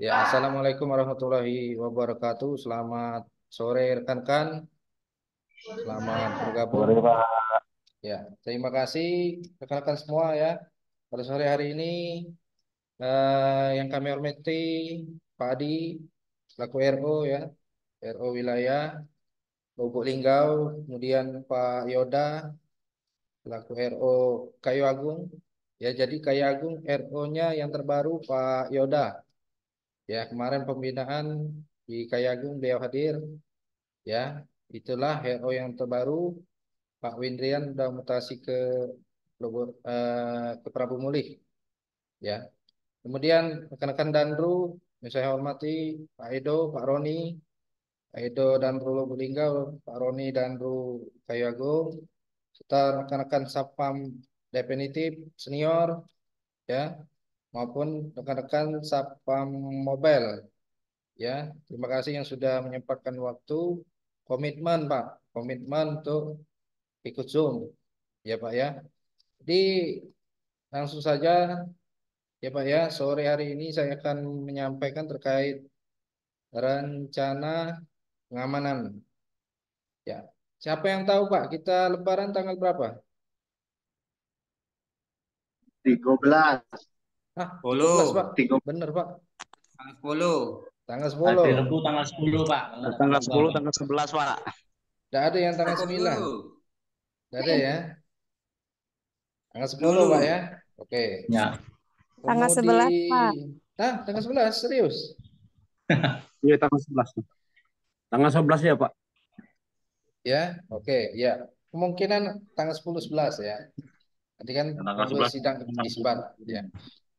Ya, Assalamualaikum warahmatullahi wabarakatuh. Selamat sore rekan-rekan. Selamat bergabung. Sore Pak. Ya, terima kasih rekan-rekan semua ya. Pada sore hari ini yang kami hormati Pak Adi selaku RO ya, RO wilayah Lubuk Linggau, kemudian Pak Yoda selaku RO Kayu Agung. Ya, jadi Kayu Agung RO-nya yang terbaru Pak Yoda. Ya, kemarin pembinaan di Kayu Agung beliau hadir. Ya, itulah HO yang terbaru. Pak Windrian sudah mutasi ke ke Prabu Mulih. Ya, kemudian rekan-rekan Danru, yang saya hormati Pak Edo, Pak Roni, Pak Edo Danru Lubulingga, Pak Roni Danru Kayagung, serta rekan-rekan Sapam definitif senior, ya, maupun rekan-rekan Sapam Mobile. Ya, terima kasih yang sudah menyempatkan waktu, komitmen Pak, komitmen untuk ikut Zoom, ya Pak ya. Jadi langsung saja ya Pak ya, sore hari ini saya akan menyampaikan terkait rencana pengamanan. Ya, siapa yang tahu Pak, kita Lebaran tanggal berapa? 13. Ah, 13 Pak, 10, Tiga- bener Pak, tanggal 10. tanggal Hari 10. Rabu tanggal 10, Pak. Tanggal Tanggal 10, Pak. tanggal 11, Pak. Tidak ada yang tanggal Takut 9, dulu. tidak ada ya. Tanggal 10 Pak ya. Dulu. Oke. Ya, Tanggal 11, Pak. Tanggal 11 serius. Iya, tanggal 11. Tanggal 11 ya, Pak. Ya, oke, ya. Kemungkinan tanggal 10 11 ya. Nanti kan Tanggal nunggu 11. sidang isbat ya.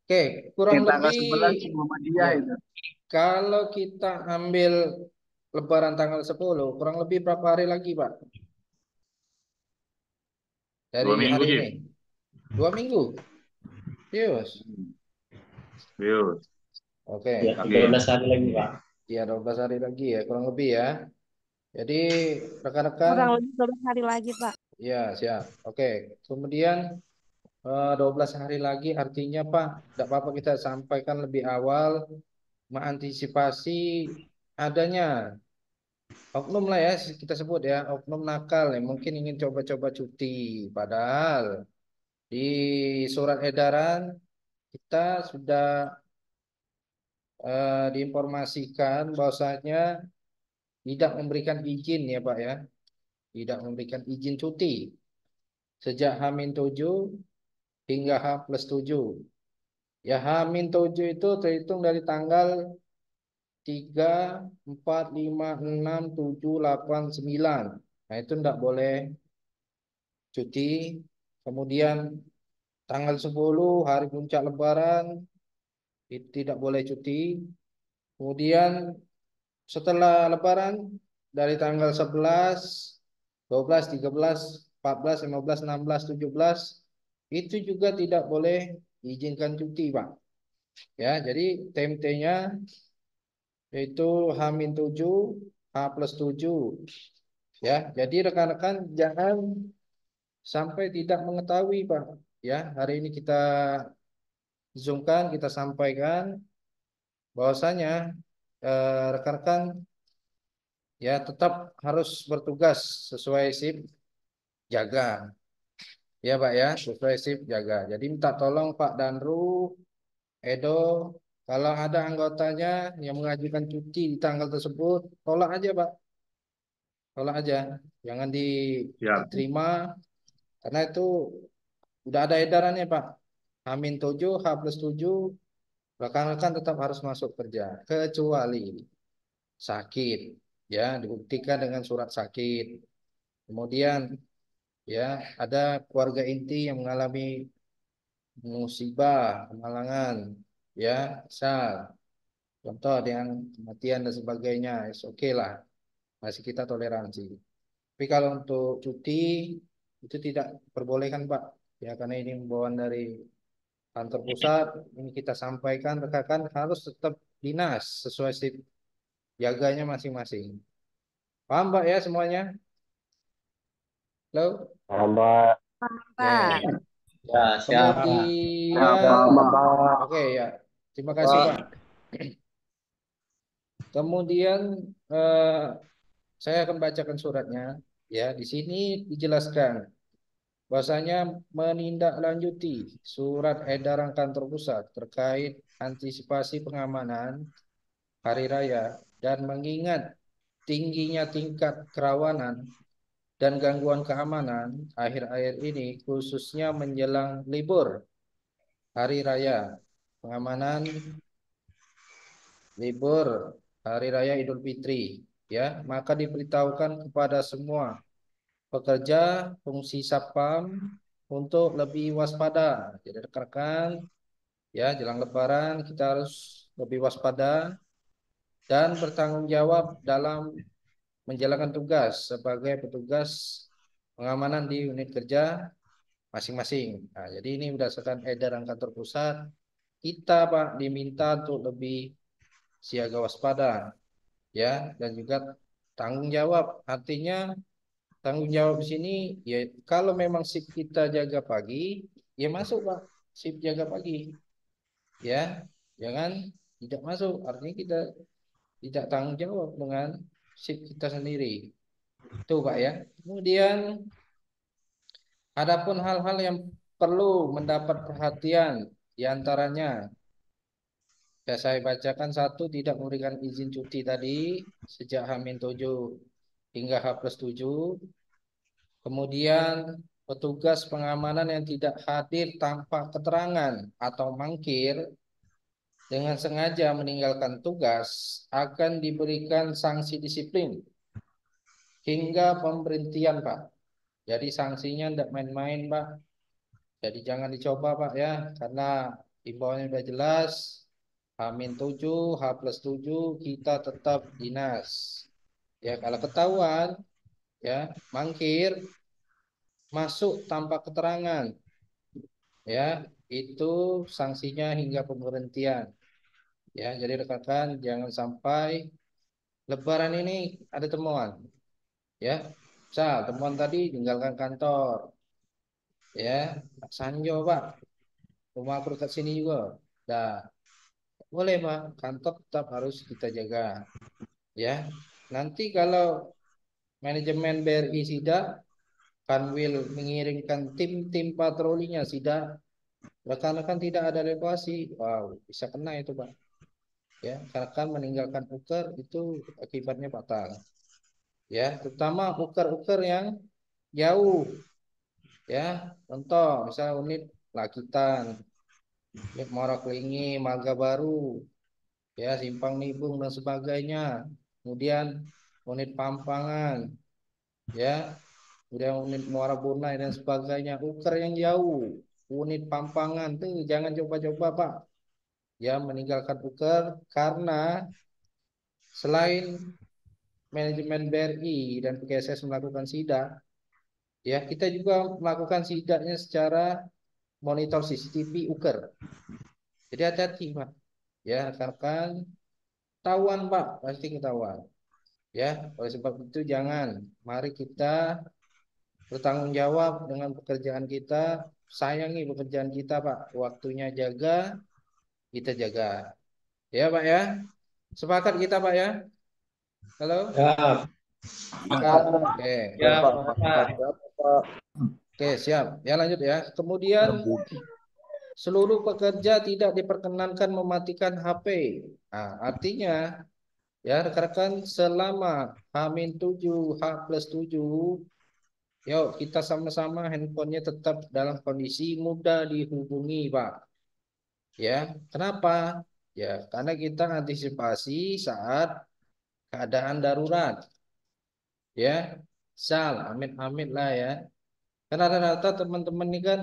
Oke, kurang Tanggal lebih 11 Muhammadiyah ya. itu. Kalau kita ambil Lebaran tanggal 10, kurang lebih berapa hari lagi, Pak? Dari 2 minggu, hari Jim. ini. 2 minggu. Serius. Yuk. Oke. ya 13 hari lagi, Pak. Ya, 12 hari lagi ya, kurang lebih ya. Jadi rekan-rekan, Kurang lebih 12 hari lagi, Pak. ya siap. Oke. Kemudian 12 hari lagi artinya Pak, tidak apa-apa kita sampaikan lebih awal mengantisipasi adanya oknum lah ya kita sebut ya, oknum nakal yang mungkin ingin coba-coba cuti. Padahal di surat edaran kita sudah diinformasikan bahwasanya tidak memberikan izin ya Pak ya, tidak memberikan izin cuti sejak H-7 hingga H+7. Ya H-7 itu terhitung dari tanggal 3, 4, 5, 6, 7, 8, 9. Nah itu tidak boleh cuti. Kemudian tanggal 10 hari puncak Lebaran itu tidak boleh cuti. Kemudian setelah Lebaran dari tanggal 11, 12, 13, 14, 15, 16, 17 itu juga tidak boleh diizinkan cuti, Pak. Ya, jadi TMT-nya yaitu H-7, H+7. Ya, jadi rekan-rekan jangan sampai tidak mengetahui, Pak. Ya, hari ini kita zoomkan, kita sampaikan bahwasanya rekan-rekan ya tetap harus bertugas sesuai shift jaga. Ya, Pak ya, sesuai shift jaga. Jadi minta tolong Pak Danru, Edo, kalau ada anggotanya yang mengajukan cuti di tanggal tersebut, tolak aja, Pak. Tolak aja. Jangan Siap. diterima karena itu udah ada edarannya, Pak. H-7, H+7, rekan-rekan tetap harus masuk kerja kecuali sakit, ya dibuktikan dengan surat sakit. Kemudian ya ada keluarga inti yang mengalami musibah, kemalangan, ya, misal contoh dengan kematian dan sebagainya, oke lah, masih kita toleransi. Tapi kalau untuk cuti itu tidak perbolehkan Pak, ya karena ini himbauan dari kantor pusat, ini kita sampaikan rekan harus tetap dinas sesuai shift jaganya masing-masing. Paham Pak ya semuanya? Halo? Mbak. Pak. Ya. Ya, siap, Pak. Ya, Kemudian, Pak. oke ya, terima kasih Pak. Kemudian eh, saya akan bacakan suratnya. Ya, di sini dijelaskan bahwasanya menindaklanjuti surat edaran kantor pusat terkait antisipasi pengamanan hari raya dan mengingat tingginya tingkat kerawanan dan gangguan keamanan akhir-akhir ini khususnya menjelang libur hari raya, pengamanan libur hari raya Idul Fitri, ya, maka diberitahukan kepada semua pekerja fungsi Satpam untuk lebih waspada. Jadi rekan-rekan, ya, jelang Lebaran kita harus lebih waspada dan bertanggung jawab dalam menjalankan tugas sebagai petugas pengamanan di unit kerja masing-masing. Nah, jadi ini berdasarkan edaran kantor pusat, kita Pak diminta untuk lebih siaga waspada, ya, dan juga tanggung jawab. Artinya tanggung jawab di sini ya kalau memang shift kita jaga pagi, ya masuk Pak, shift jaga pagi, ya. Jangan tidak masuk, artinya kita tidak tanggung jawab dengan shift kita sendiri. Itu Pak ya. Kemudian adapun hal-hal yang perlu mendapat perhatian diantaranya ya saya bacakan satu tidak memberikan izin cuti tadi sejak H-7 hingga H+7. Kemudian petugas pengamanan yang tidak hadir tanpa keterangan atau mangkir dengan sengaja meninggalkan tugas akan diberikan sanksi disiplin hingga pemberhentian Pak. Jadi sanksinya tidak main-main Pak. Jadi jangan dicoba Pak ya, karena imbauannya sudah jelas. H-7, H+7 kita tetap dinas. Ya kalau ketahuan ya mangkir masuk tanpa keterangan ya itu sanksinya hingga pemberhentian. Ya jadi rekan-rekan jangan sampai Lebaran ini ada temuan ya. Misal temuan tadi tinggalkan kantor ya Sanjo Pak, rumah aku dekat sini juga. Dah boleh Pak, kantor tetap harus kita jaga ya. Nanti kalau manajemen BRI sidak, Kanwil mengirimkan tim-tim patrolinya sidak, rekan-rekan tidak ada evakuasi, wow bisa kena itu Pak. Ya, rekan meninggalkan uker itu akibatnya fatal. Ya, terutama uker-uker yang jauh. Ya, contoh misal unit Lakitan, unit Muara Klingi, Marga Baru, ya Simpang Nibung dan sebagainya. Kemudian unit Pampangan, ya, kemudian unit Muara Bunai dan sebagainya. Uker yang jauh, unit Pampangan tuh jangan coba-coba Pak. Ya, meninggalkan uker karena selain manajemen BRI dan PKSS melakukan sidak, ya kita juga melakukan sidaknya secara monitor CCTV uker. Jadi hati-hati Pak. Ya, rekan ketahuan Pak, pasti ketahuan. Ya, oleh sebab itu jangan. Mari kita bertanggung jawab dengan pekerjaan kita, sayangi pekerjaan kita Pak. Waktunya jaga, kita jaga. Ya Pak ya. Sepakat kita Pak ya. Halo? Ya, Sepakat. Oke. Ya, ya, Pak. Pak. Oke, siap. Ya lanjut ya. Kemudian seluruh pekerja tidak diperkenankan mematikan HP. Nah, artinya ya rekan-rekan selama H-7, H+7, yuk kita sama-sama handphonenya tetap dalam kondisi mudah dihubungi, Pak. Ya, kenapa? Ya, karena kita antisipasi saat keadaan darurat. Ya, amit-amit lah ya. Karena rata-rata teman-teman ini kan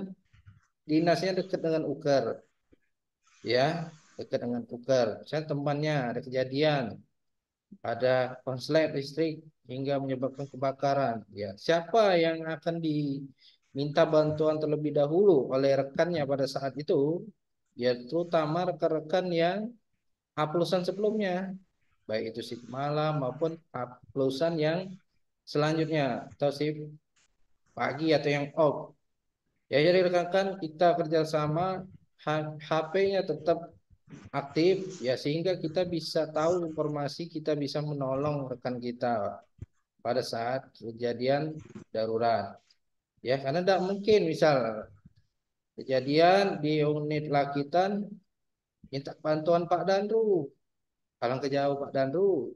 dinasnya dekat dengan Uker. Ya, dekat dengan Uker. Saya temannya ada kejadian, ada konslet listrik hingga menyebabkan kebakaran. Ya, siapa yang akan diminta bantuan terlebih dahulu oleh rekannya pada saat itu? Ya, terutama rekan-rekan yang haplusan sebelumnya, baik itu shift malam maupun haplusan yang selanjutnya atau shift pagi atau yang off. Ya, jadi rekan-rekan kita kerjasama HP-nya tetap aktif ya, sehingga kita bisa tahu informasi, kita bisa menolong rekan kita pada saat kejadian darurat. Ya, karena tidak mungkin misal kejadian di unit Lakitan minta bantuan Pak Danru, kalang ke jauh Pak Danru.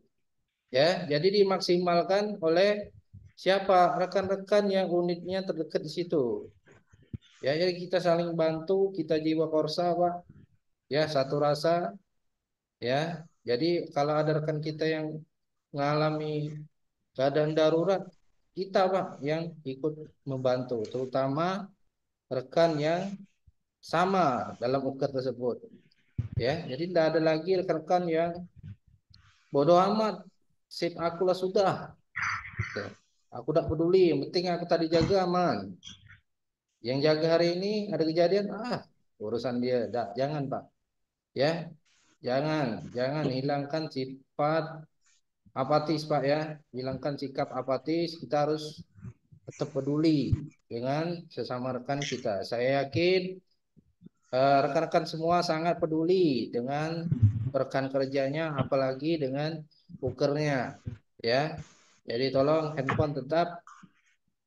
Ya, jadi dimaksimalkan oleh siapa? Rekan-rekan yang unitnya terdekat di situ. Ya, jadi kita saling bantu, kita jiwa korsa, Pak. Ya, satu rasa. Ya, jadi kalau ada rekan kita yang mengalami keadaan darurat, kita Pak yang ikut membantu, terutama rekan yang sama dalam UKER tersebut. Ya, jadi tidak ada lagi rekan-rekan yang bodoh amat, sip aku lah sudah. Ya, aku tidak peduli, yang penting aku tadi jaga aman. Yang jaga hari ini ada kejadian, urusan dia. Jangan Pak. Ya, jangan hilangkan sifat apatis Pak ya. Hilangkan sikap apatis, kita harus tetap peduli dengan sesama rekan kita. Saya yakin rekan-rekan semua sangat peduli dengan rekan kerjanya, apalagi dengan ukernya, ya. Jadi tolong handphone tetap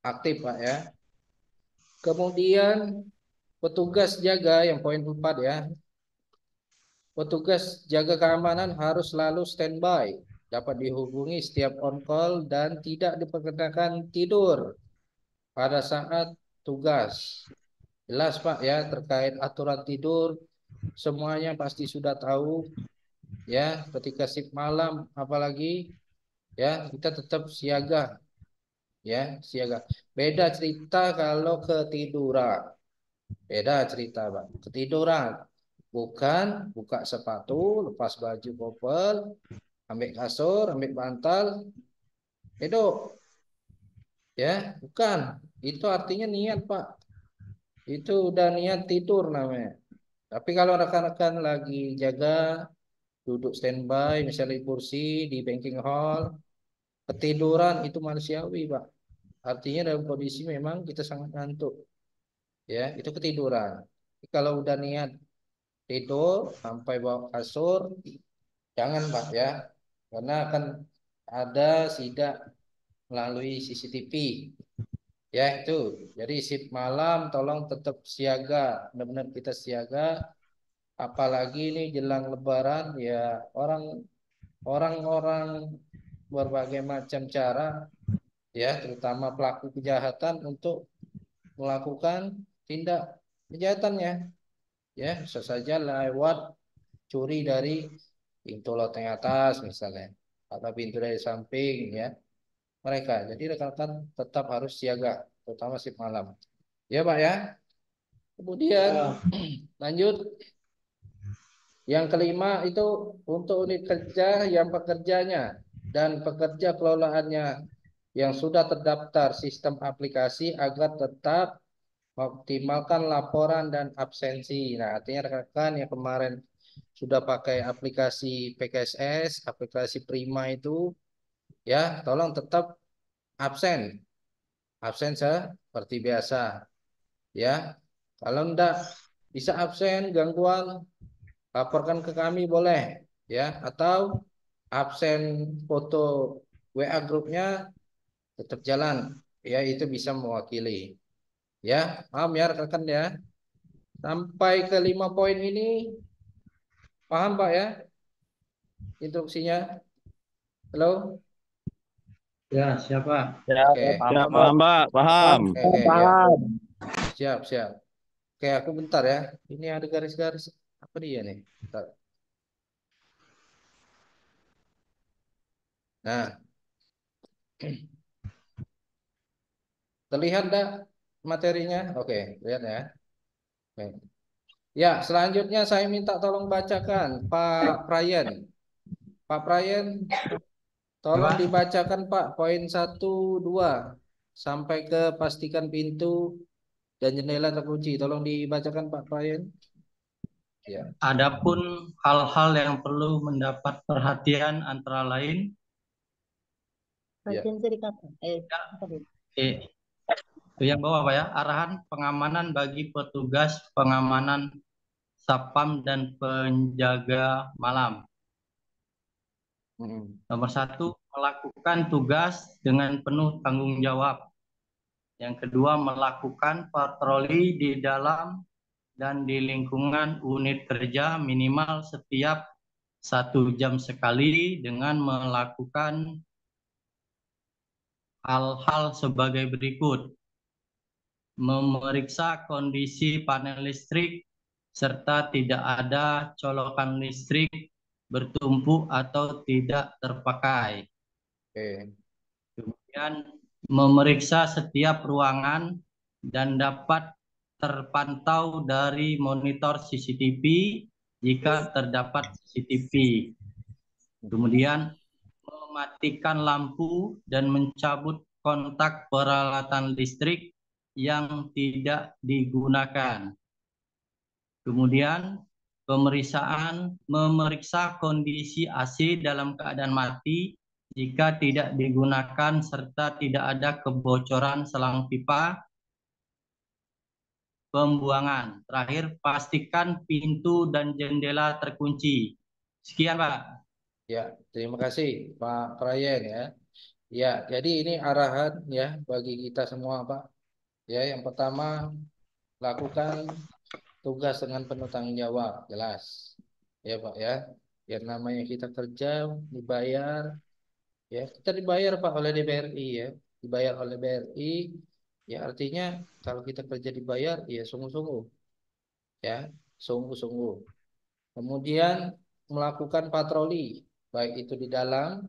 aktif Pak ya. Kemudian petugas jaga yang poin 4 ya. Petugas jaga keamanan harus selalu standby, dapat dihubungi setiap on call dan tidak diperkenakan tidur pada saat tugas. Jelas Pak ya, terkait aturan tidur semuanya pasti sudah tahu ya, ketika shift malam apalagi ya, kita tetap siaga ya, siaga. Beda cerita kalau ketiduran. Beda cerita, Pak. Ketiduran. Bukan buka sepatu, lepas baju kopel, ambil kasur, ambil bantal, hidup. Ya, bukan. Itu artinya niat, Pak. Itu udah niat tidur namanya. Tapi kalau rekan-rekan lagi jaga, duduk standby, misalnya di kursi, di banking hall, ketiduran itu manusiawi, Pak. Artinya dalam kondisi memang kita sangat ngantuk. Ya, itu ketiduran. Tapi kalau udah niat tidur sampai bawa kasur, jangan Pak ya, karena akan ada sidak melalui CCTV. Ya itu, jadi shift malam tolong tetap siaga, benar-benar kita siaga. Apalagi ini jelang Lebaran ya, orang-orang berbagai macam cara ya, terutama pelaku kejahatan untuk melakukan tindak kejahatannya. Ya, bisa saja lewat curi dari pintu loteng atas misalnya, atau pintu dari samping ya mereka. Jadi rekan-rekan tetap harus siaga, terutama shift malam. Ya Pak ya. Kemudian Ya. lanjut yang kelima itu untuk unit kerja yang pekerjanya dan pekerja kelolaannya yang sudah terdaftar sistem aplikasi agar tetap optimalkan laporan dan absensi. Nah, artinya rekan-rekan yang kemarin sudah pakai aplikasi PKSS, aplikasi Prima itu, ya, tolong tetap absen. Absen seperti biasa, ya. Kalau enggak bisa absen, gangguan, laporkan ke kami boleh, ya. Atau absen foto WA grupnya tetap jalan, ya, itu bisa mewakili. Ya, paham ya rekan-rekan ya. Sampai ke 5 poin ini paham Pak ya instruksinya? Halo? Ya, siapa? Ya, saya Oke. paham Ya, kok, Pak. paham, Pak. Paham. Oke, ya. Paham. Siap, siap. Oke, aku bentar ya. Ini ada garis-garis apa dia nih? Bentar. Nah, terlihat enggak materinya? Oke, lihat ya. Oke. Ya, selanjutnya saya minta tolong bacakan Pak Prayen. Pak Prayen, Ya, tolong Pak. dibacakan Pak poin 1, 2 sampai ke pastikan pintu dan jendela terkunci. Tolong dibacakan Pak Prayen. Ya. Adapun hal-hal yang perlu mendapat perhatian antara lain, Ya. eh, itu yang bawah Pak ya, arahan pengamanan bagi petugas pengamanan satpam dan penjaga malam. Mm. Nomor 1, melakukan tugas dengan penuh tanggung jawab. Yang kedua, melakukan patroli di dalam dan di lingkungan unit kerja minimal setiap 1 jam sekali dengan melakukan hal-hal sebagai berikut. Memeriksa kondisi panel listrik serta tidak ada colokan listrik bertumpuk atau tidak terpakai. Oke. Kemudian memeriksa setiap ruangan dan dapat terpantau dari monitor CCTV jika terdapat CCTV. Kemudian mematikan lampu dan mencabut kontak peralatan listrik yang tidak digunakan. Kemudian memeriksa kondisi AC dalam keadaan mati jika tidak digunakan serta tidak ada kebocoran selang pipa pembuangan. Terakhir, pastikan pintu dan jendela terkunci. Sekian, Pak. Ya, terima kasih Pak Prayen ya. Ya, jadi ini arahan ya bagi kita semua Pak. Ya, yang pertama lakukan tugas dengan penuh tanggung jawab, jelas. Ya Pak ya. Yang namanya kita kerja dibayar, ya kita dibayar Pak oleh DBRI ya, dibayar oleh BRI. Ya artinya kalau kita kerja dibayar, ya sungguh-sungguh, ya sungguh-sungguh. Kemudian melakukan patroli, baik itu di dalam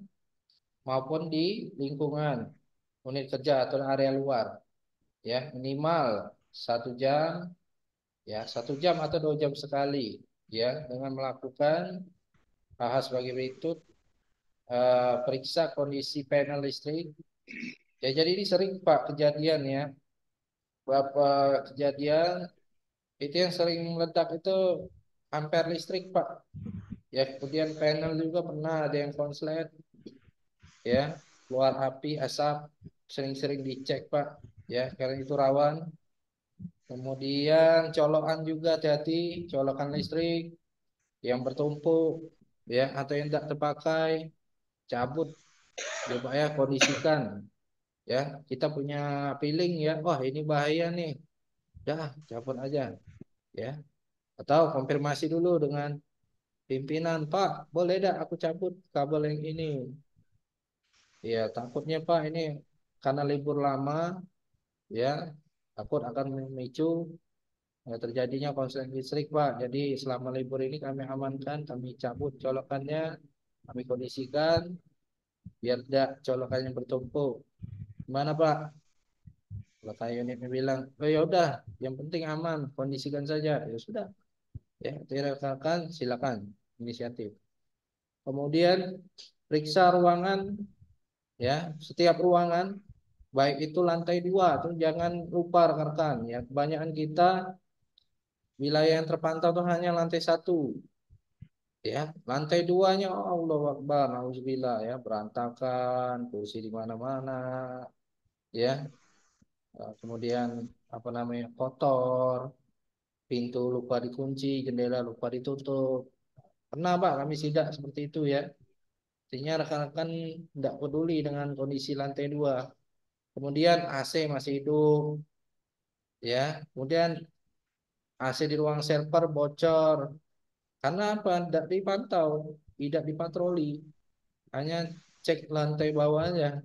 maupun di lingkungan unit kerja atau area luar, ya minimal 1 jam, ya 1 jam atau 2 jam sekali, ya dengan melakukan hal sebagai berikut. Periksa kondisi panel listrik. Ya, jadi ini sering Pak kejadian ya, beberapa kejadian itu yang sering meledak itu ampere listrik Pak. Ya, kemudian panel juga pernah ada yang konslet, ya keluar api, asap, sering-sering dicek Pak. Ya, karena itu rawan. Kemudian colokan juga hati-hati, colokan listrik yang bertumpuk, ya atau yang tidak terpakai, cabut, ya Pak ya, kondisikan. Ya kita punya feeling ya, wah ini bahaya nih, dah cabut aja, ya atau konfirmasi dulu dengan pimpinan, Pak boleh dah aku cabut kabel yang ini, ya takutnya Pak ini karena libur lama, ya takut akan memicu terjadinya konslet listrik Pak. Jadi selama libur ini kami amankan, kami cabut colokannya, kami kondisikan biar tidak colokannya bertumpuk. Gimana Pak? Kalau kayak unitnya bilang, oh ya udah, yang penting aman, kondisikan saja. Ya sudah, ya silakan, silakan inisiatif. Kemudian periksa ruangan, ya setiap ruangan, baik itu lantai 2, tuh jangan lupa rekan-rekan. Ya kebanyakan kita wilayah yang terpantau tuh hanya lantai 1, ya lantai 2-nya, oh, Allah Akbar, nauzubillah ya berantakan, kursi di mana-mana, ya. Kemudian apa namanya kotor, pintu lupa dikunci, jendela lupa ditutup. Pernah Pak kami sidak seperti itu ya. Artinya rekan-rekan tidak peduli dengan kondisi lantai 2. Kemudian AC masih hidup, ya. Kemudian AC di ruang server bocor. Karena apa? Tidak dipantau, tidak dipatroli. Hanya cek lantai bawah aja.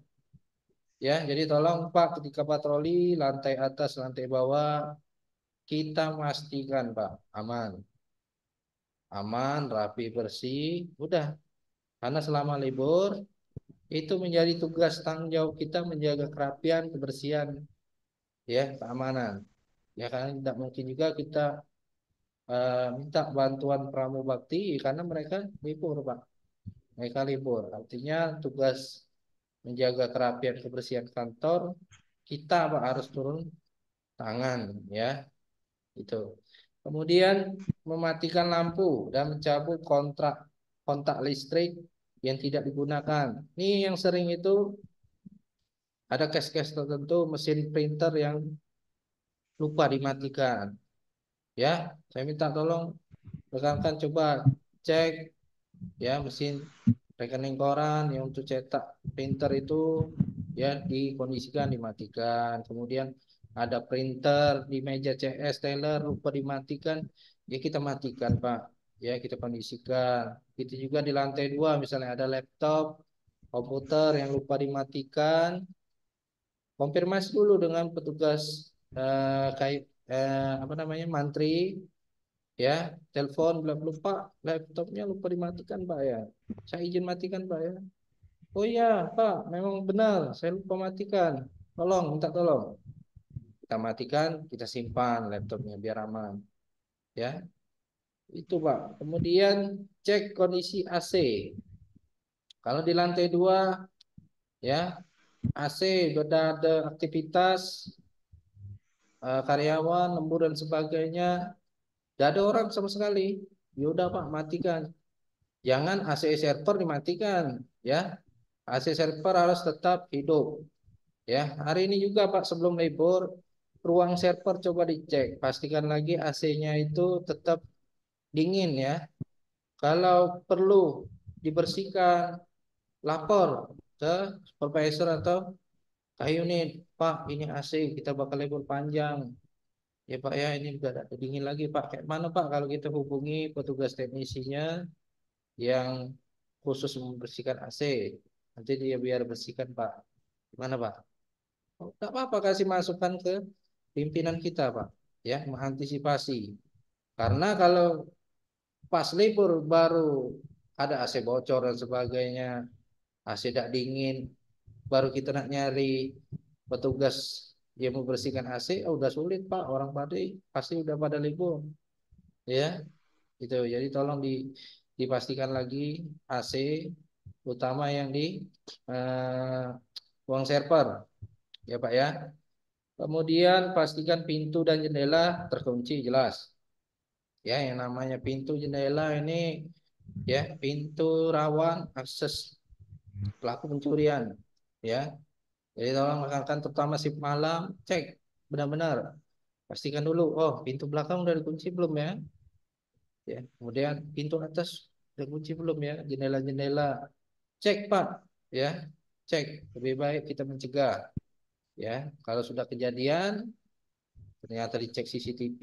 Ya, jadi tolong Pak ketika patroli lantai atas, lantai bawah kita pastikan Pak aman. Aman, rapi, bersih, udah. Karena selama libur itu menjadi tugas tanggung jawab kita menjaga kerapian, kebersihan, ya, keamanan. Ya karena tidak mungkin juga kita minta bantuan pramubakti karena mereka libur, Pak. Mereka libur. Artinya tugas menjaga kerapian, kebersihan kantor kita Pak harus turun tangan, ya. Itu. Kemudian mematikan lampu dan mencabut kontak listrik yang tidak digunakan. Ini yang sering itu ada case-case tertentu mesin printer yang lupa dimatikan. Ya, saya minta tolong rekan-rekan coba cek ya mesin rekening koran yang untuk cetak printer itu ya dikondisikan dimatikan. Kemudian ada printer di meja CS teller lupa dimatikan, ya kita matikan Pak. Ya kita kondisikan. Itu juga di lantai 2 misalnya ada laptop, komputer yang lupa dimatikan, konfirmasi dulu dengan petugas apa namanya mantri ya, telepon bilang lupa laptopnya lupa dimatikan Pak ya. Saya izin matikan Pak ya. Oh iya Pak, memang benar saya lupa matikan. Tolong, minta tolong. Kita matikan, kita simpan laptopnya biar aman. Ya, itu Pak. Kemudian cek kondisi AC. Kalau di lantai 2 ya AC sudah ada aktivitas karyawan, lembur dan sebagainya. Tidak ada orang sama sekali. Ya udah Pak, matikan. Jangan AC server dimatikan, ya. AC server harus tetap hidup, ya. Hari ini juga Pak sebelum libur, ruang server coba dicek, pastikan lagi AC-nya itu tetap dingin, ya. Kalau perlu dibersihkan, lapor ke supervisor atau ke unit, Pak, ini AC kita bakal libur panjang. Ya Pak ya, ini udah ada dingin lagi Pak. Kayak mana Pak kalau kita hubungi petugas teknisinya yang khusus membersihkan AC. Nanti dia biar bersihkan Pak. Gimana Pak? Oh, tak apa-apa kasih masukan ke pimpinan kita Pak. Ya, mengantisipasi. Karena kalau pas libur baru ada AC bocor dan sebagainya, AC tidak dingin, baru kita nak nyari petugas yang membersihkan AC, oh, udah sulit Pak. Orang pasti udah pada libur. Ya, itu. Jadi tolong dipastikan lagi AC utama yang di eh, ruang server ya Pak ya. Kemudian pastikan pintu dan jendela terkunci jelas. Ya, yang namanya pintu jendela ini ya pintu rawan akses pelaku pencurian ya. Jadi tolong rekan-rekan terutama shift malam cek benar-benar pastikan dulu oh pintu belakang udah dikunci belum ya. Ya, kemudian pintu atas udah kunci belum ya, jendela-jendela cek Pak ya, cek lebih baik kita mencegah ya. Kalau sudah kejadian ternyata dicek CCTV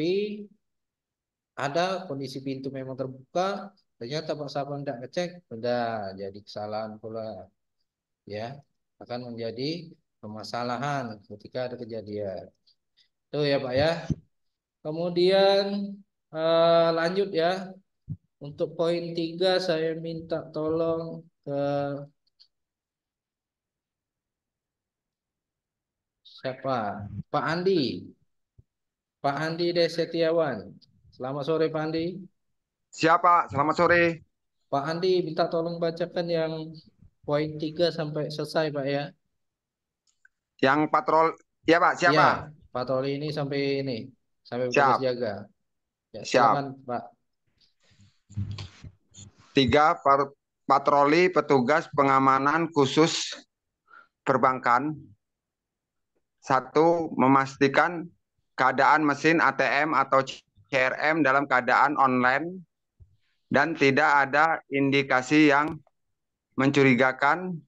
ada kondisi pintu memang terbuka, ternyata Pak Sapam tidak ngecek, udah jadi kesalahan pula ya, akan menjadi permasalahan ketika ada kejadian itu ya Pak ya. Kemudian lanjut ya, untuk poin 3 saya minta tolong ke siapa? Pak Andi. Pak Andi Desetiawan. Selamat sore Pak Andi. Siapa? Selamat sore. Pak Andi minta tolong bacakan yang poin 3 sampai selesai Pak ya. Yang patrol, ya Pak, Iya, siapa? patroli ini sampai petugas Siap, jaga. Ya, siap. silakan Pak. 3, patroli petugas pengamanan khusus perbankan. 1, memastikan keadaan mesin ATM atau CRM dalam keadaan online dan tidak ada indikasi yang mencurigakan,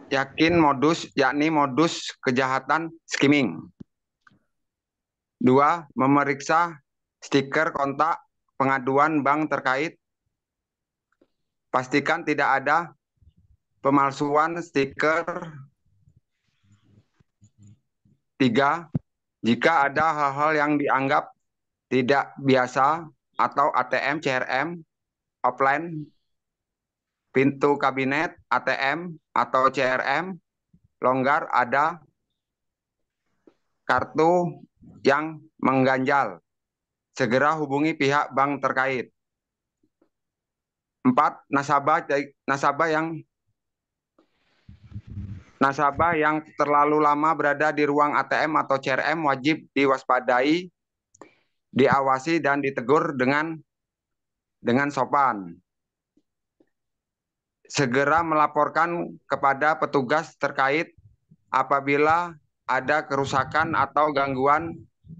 yakni modus kejahatan skimming. 2, memeriksa stiker kontak pengaduan bank terkait. Pastikan tidak ada pemalsuan stiker. 3, jika ada hal-hal yang dianggap tidak biasa atau ATM CRM offline, pintu kabinet ATM atau CRM longgar, ada kartu yang mengganjal, segera hubungi pihak bank terkait. 4, nasabah yang terlalu lama berada di ruang ATM atau CRM wajib diwaspadai, diawasi dan ditegur dengan sopan. Segera melaporkan kepada petugas terkait apabila ada kerusakan atau gangguan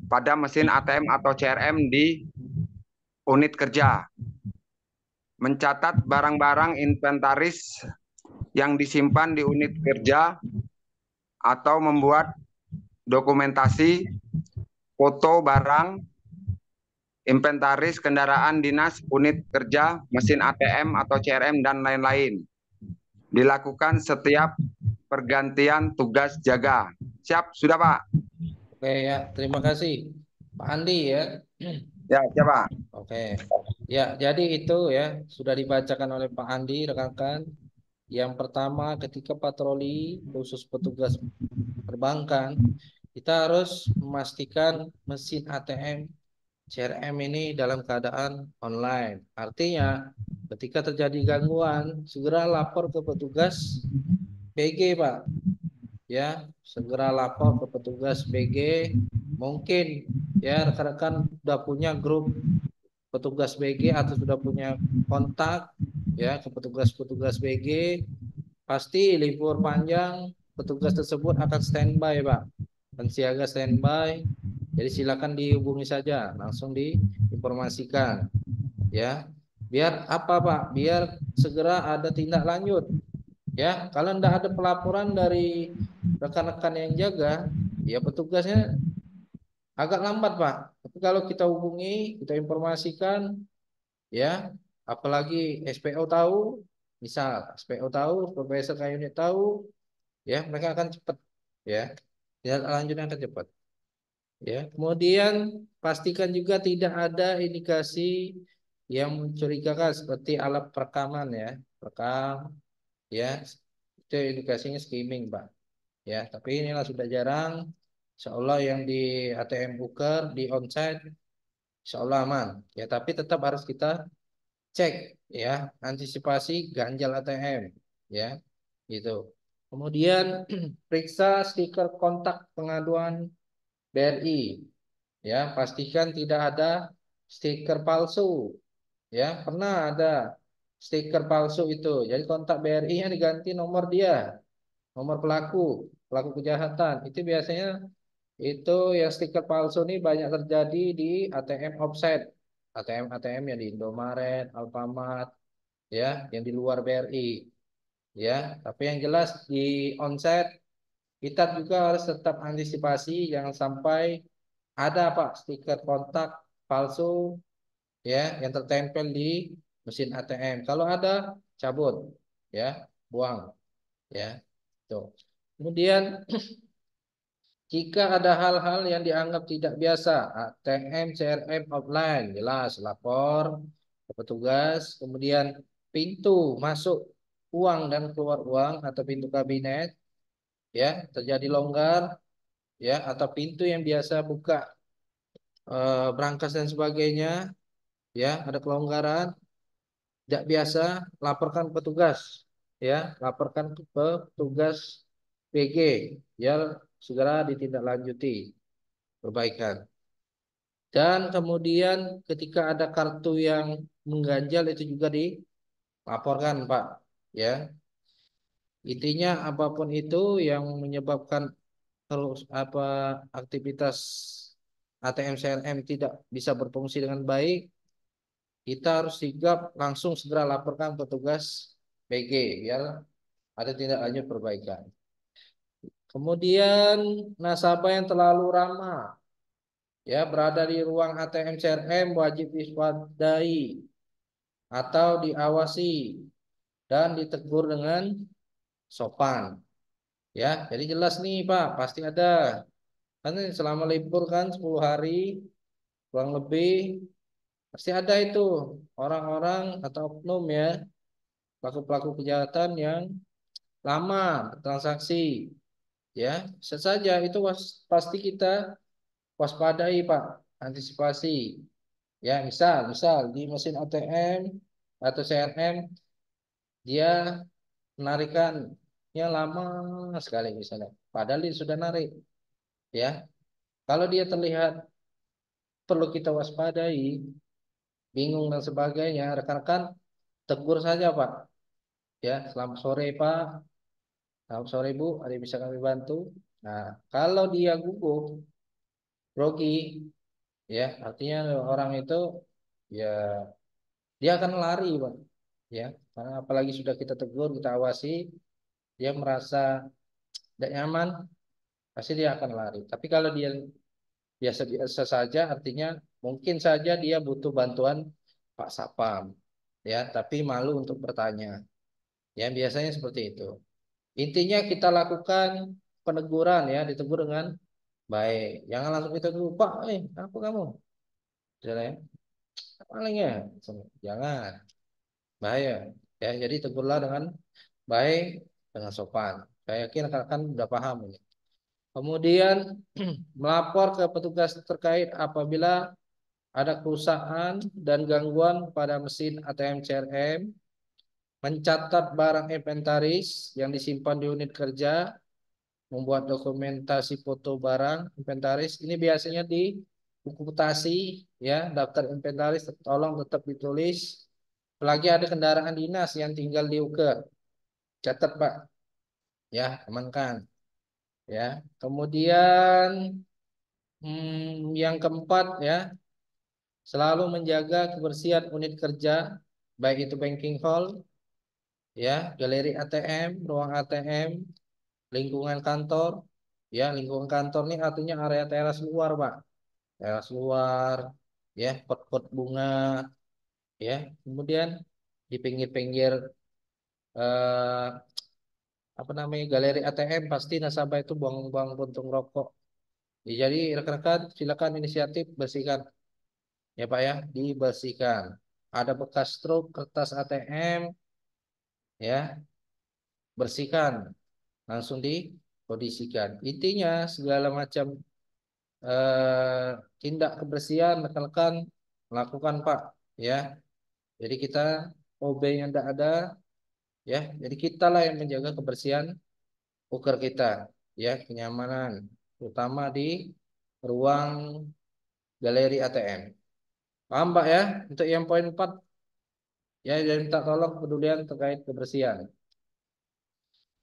pada mesin ATM atau CRM di unit kerja, mencatat barang-barang inventaris yang disimpan di unit kerja atau membuat dokumentasi foto barang, inventaris kendaraan dinas, unit kerja, mesin ATM atau CRM, dan lain-lain. Dilakukan setiap pergantian tugas jaga. Siap, sudah Pak? Oke ya, terima kasih Pak Andi ya. Ya, siapa? Oke. Ya, jadi itu ya sudah dibacakan oleh Pak Andi rekan-rekan. Yang pertama, ketika patroli khusus petugas perbankan, kita harus memastikan mesin ATM, CRM ini dalam keadaan online. Artinya, ketika terjadi gangguan, segera lapor ke petugas BG, Pak. Ya, segera lapor ke petugas BG. Mungkin ya rekan-rekan sudah punya grup petugas BG atau sudah punya kontak ya ke petugas-petugas BG. Pasti libur panjang petugas tersebut akan standby, Pak. Pensiaga standby. Jadi silakan dihubungi saja, langsung diinformasikan ya. Biar apa, Pak? Biar segera ada tindak lanjut. Ya, kalau tidak ada pelaporan dari rekan-rekan yang jaga, ya petugasnya agak lambat, Pak. Tapi kalau kita hubungi, kita informasikan, ya, apalagi SPO tahu, misal SPO tahu, supervisor kayak unit tahu, ya mereka akan cepat, ya, tindak lanjutnya akan cepat, ya. Kemudian pastikan juga tidak ada indikasi yang mencurigakan seperti alat perekaman, ya, rekam, ya, itu indikasinya skimming, Pak, ya. Tapi inilah sudah jarang. Insya Allah yang di ATM Uker di onsite, Insya Allah aman, ya. Tapi tetap harus kita cek ya, antisipasi ganjal ATM ya, gitu. Kemudian periksa stiker kontak pengaduan BRI ya, pastikan tidak ada stiker palsu ya. Pernah ada stiker palsu itu, jadi kontak BRI-nya diganti nomor dia, nomor pelaku pelaku kejahatan. Itu biasanya itu yang stiker palsu ini banyak terjadi di ATM offset, ATM yang di Indomaret, Alfamart, ya, yang di luar BRI, ya. Tapi yang jelas di onset kita juga harus tetap antisipasi jangan sampai ada, Pak, stiker kontak palsu ya yang tertempel di mesin ATM. Kalau ada, cabut ya, buang ya. Tuh. Kemudian jika ada hal-hal yang dianggap tidak biasa, ATM, CRM offline, jelas lapor ke petugas. Kemudian pintu masuk uang dan keluar uang atau pintu kabinet, ya, terjadi longgar, ya, atau pintu yang biasa buka berangkas dan sebagainya, ya, ada kelonggaran, tidak biasa, laporkan petugas, ya, laporkan ke petugas PG, ya, segera ditindaklanjuti perbaikan. Dan kemudian ketika ada kartu yang mengganjal itu juga dilaporkan, Pak. Ya, intinya apapun itu yang menyebabkan terus apa aktivitas ATM CRM tidak bisa berfungsi dengan baik, kita harus sigap langsung segera laporkan petugas PG biar ada tindak lanjut perbaikan. Kemudian nasabah yang terlalu ramah ya berada di ruang ATM CRM wajib diwaspadai atau diawasi dan ditegur dengan sopan. Ya, jadi jelas nih Pak, pasti ada. Kan ini selama libur kan 10 hari kurang lebih pasti ada itu orang-orang atau oknum ya, pelaku-pelaku kejahatan yang lama transaksi. Ya, bisa saja itu pasti kita waspadai Pak, antisipasi. Ya, misal di mesin ATM atau CRM dia menarikannya lama sekali misalnya. Padahal dia sudah narik, ya. Kalau dia terlihat perlu kita waspadai, bingung dan sebagainya, rekan-rekan tegur saja, Pak. Ya, selamat sore, Pak. Selamat sore, Bu. Ada yang bisa kami bantu? Nah, kalau dia gugup, grogi, ya artinya orang itu ya dia akan lari, Pak, ya karena apalagi sudah kita tegur, kita awasi, dia merasa tidak nyaman, pasti dia akan lari. Tapi kalau dia biasa-biasa saja, artinya mungkin saja dia butuh bantuan Pak Sapam, ya tapi malu untuk bertanya, ya biasanya seperti itu. Intinya kita lakukan peneguran, ya ditegur dengan baik, jangan langsung kita dulu, Pak, apa kamu, misalnya, paling ya, jangan, bahaya, ya jadi tegurlah dengan baik, dengan sopan. Saya yakin rekan-rekan sudah paham ini. Kemudian melapor ke petugas terkait apabila ada kerusakan dan gangguan pada mesin ATM CRM, mencatat barang inventaris yang disimpan di unit kerja, membuat dokumentasi foto barang inventaris. Ini biasanya di buku mutasi, ya daftar inventaris tolong tetap ditulis. Apalagi ada kendaraan dinas yang tinggal di Uker, catat Pak, ya amankan, ya. Kemudian yang keempat, ya selalu menjaga kebersihan unit kerja, baik itu banking hall, ya galeri ATM, ruang ATM, lingkungan kantor, ya lingkungan kantor ini artinya area teras luar Pak, teras luar, ya pot-pot bunga, ya kemudian di pinggir-pinggir eh, apa namanya galeri ATM pasti nasabah itu buang-buang puntung rokok. Ya, jadi rekan-rekan silakan inisiatif bersihkan, ya Pak, ya dibersihkan. Ada bekas struk kertas ATM, ya bersihkan, langsung dikondisikan. Intinya segala macam eh, tindak kebersihan rekan-rekan lakukan Pak, ya. Jadi kita OB yang tidak ada, ya. Jadi kita lah yang menjaga kebersihan uker kita, ya kenyamanan, terutama di ruang galeri ATM. Paham Pak, ya? Untuk yang poin 4, ya jadi minta tolong kepedulian terkait kebersihan.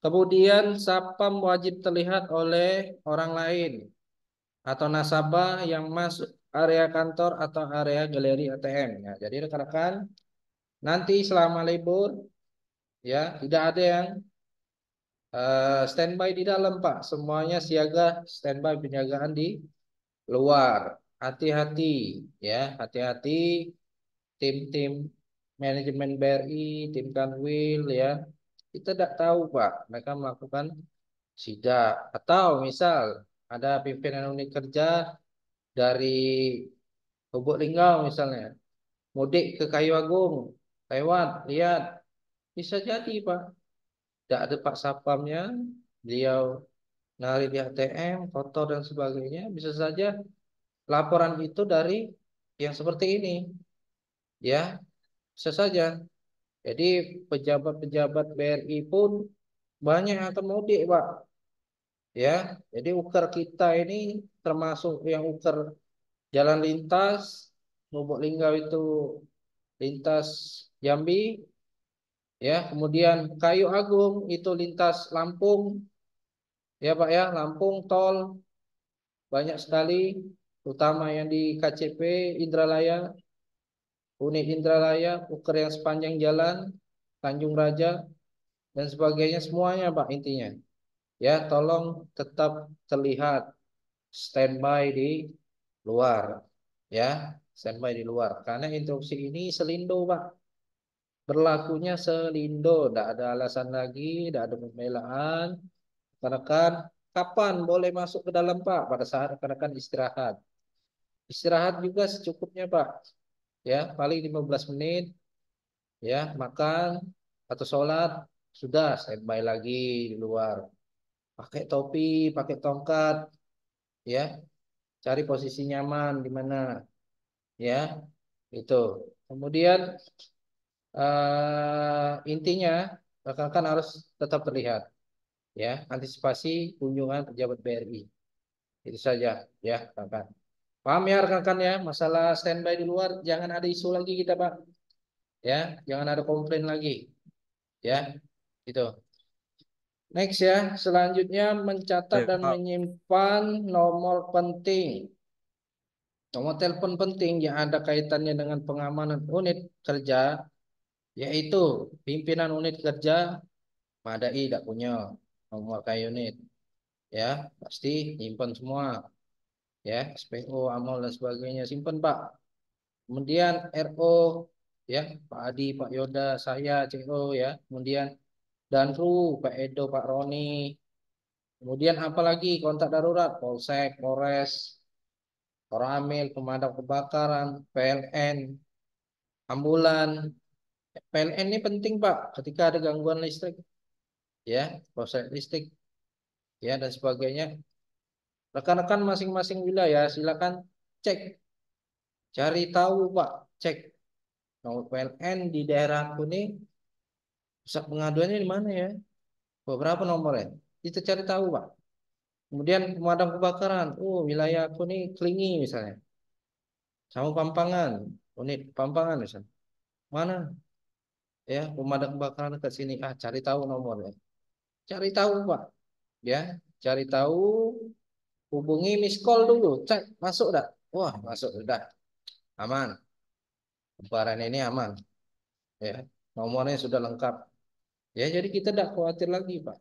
Kemudian Sapam wajib terlihat oleh orang lain atau nasabah yang masuk area kantor atau area galeri ATM. Ya, jadi rekan-rekan nanti selama libur, ya tidak ada yang standby di dalam Pak. Semuanya siaga, standby penjagaan di luar. Hati-hati, ya hati-hati tim-tim manajemen BRI, tim Kanwil, ya kita tidak tahu Pak, mereka melakukan sidak atau misal ada pimpinan unit kerja dari Lubuk Linggau misalnya mudik ke Kayu Agung lewat, lihat bisa jadi Pak tidak ada Pak Sapamnya, beliau nari di ATM kotor dan sebagainya, bisa saja laporan itu dari yang seperti ini, ya bisa saja. Jadi pejabat-pejabat BRI pun banyak yang akan mudik Pak, ya. Jadi uker kita ini termasuk yang uker jalan lintas, Lubuk Linggau itu lintas Jambi, ya. Kemudian Kayu Agung itu lintas Lampung, ya Pak, ya Lampung tol banyak sekali, terutama yang di KCP Indralaya, unit Indralaya, uker yang sepanjang jalan Tanjung Raja dan sebagainya semuanya Pak intinya. Ya, tolong tetap terlihat standby di luar, ya standby di luar karena instruksi ini selindo Pak, berlakunya selindo, tidak ada alasan lagi, tidak ada pembelaan. Rekan-rekan kapan boleh masuk ke dalam Pak? Pada saat rekan-rekan istirahat, istirahat juga secukupnya Pak, ya paling 15 menit, ya makan atau sholat sudah standby lagi di luar, pakai topi, pakai tongkat, ya cari posisi nyaman di mana, ya itu. Kemudian intinya rekan-rekan harus tetap terlihat, ya antisipasi kunjungan pejabat BRI itu saja, ya rekan-rekan. Paham ya rekan-rekan, ya masalah standby di luar, jangan ada isu lagi kita Pak, ya jangan ada komplain lagi, ya itu. Next, ya selanjutnya mencatat Ya, dan Pak. menyimpan nomor penting Nomor telepon penting yang ada kaitannya dengan pengamanan unit kerja, yaitu pimpinan unit kerja, Madai tidak punya nomor kayak unit, ya pasti simpan semua, ya SPO, AMOL dan sebagainya simpan Pak. Kemudian RO, ya Pak Adi, Pak Yoda, saya CO, ya. Kemudian Danru, Pak Edo, Pak Roni. Kemudian apalagi kontak darurat, Polsek, Polres, Koramil, pemadam kebakaran, PLN, ambulan. PLN ini penting Pak, ketika ada gangguan listrik, ya, proses listrik, ya dan sebagainya. Rekan-rekan masing-masing wilayah silakan cek, cari tahu Pak, cek nomor PLN di daerahku ini, pusat pengaduannya di mana ya? Beberapa nomornya. Kita cari tahu Pak. Kemudian pemadam kebakaran, oh wilayah aku ini Klingi misalnya, sama Pampangan, unit Pampangan misalnya. Mana? Ya, pemadam kebakaran ke sini. Ah, cari tahu nomornya. Cari tahu Pak. Ya, cari tahu, hubungi miss call dulu. Cek, masuk dah. Wah, masuk sudah. Aman. Lebaran ini aman. Ya, nomornya sudah lengkap. Ya, jadi kita tidak khawatir lagi Pak.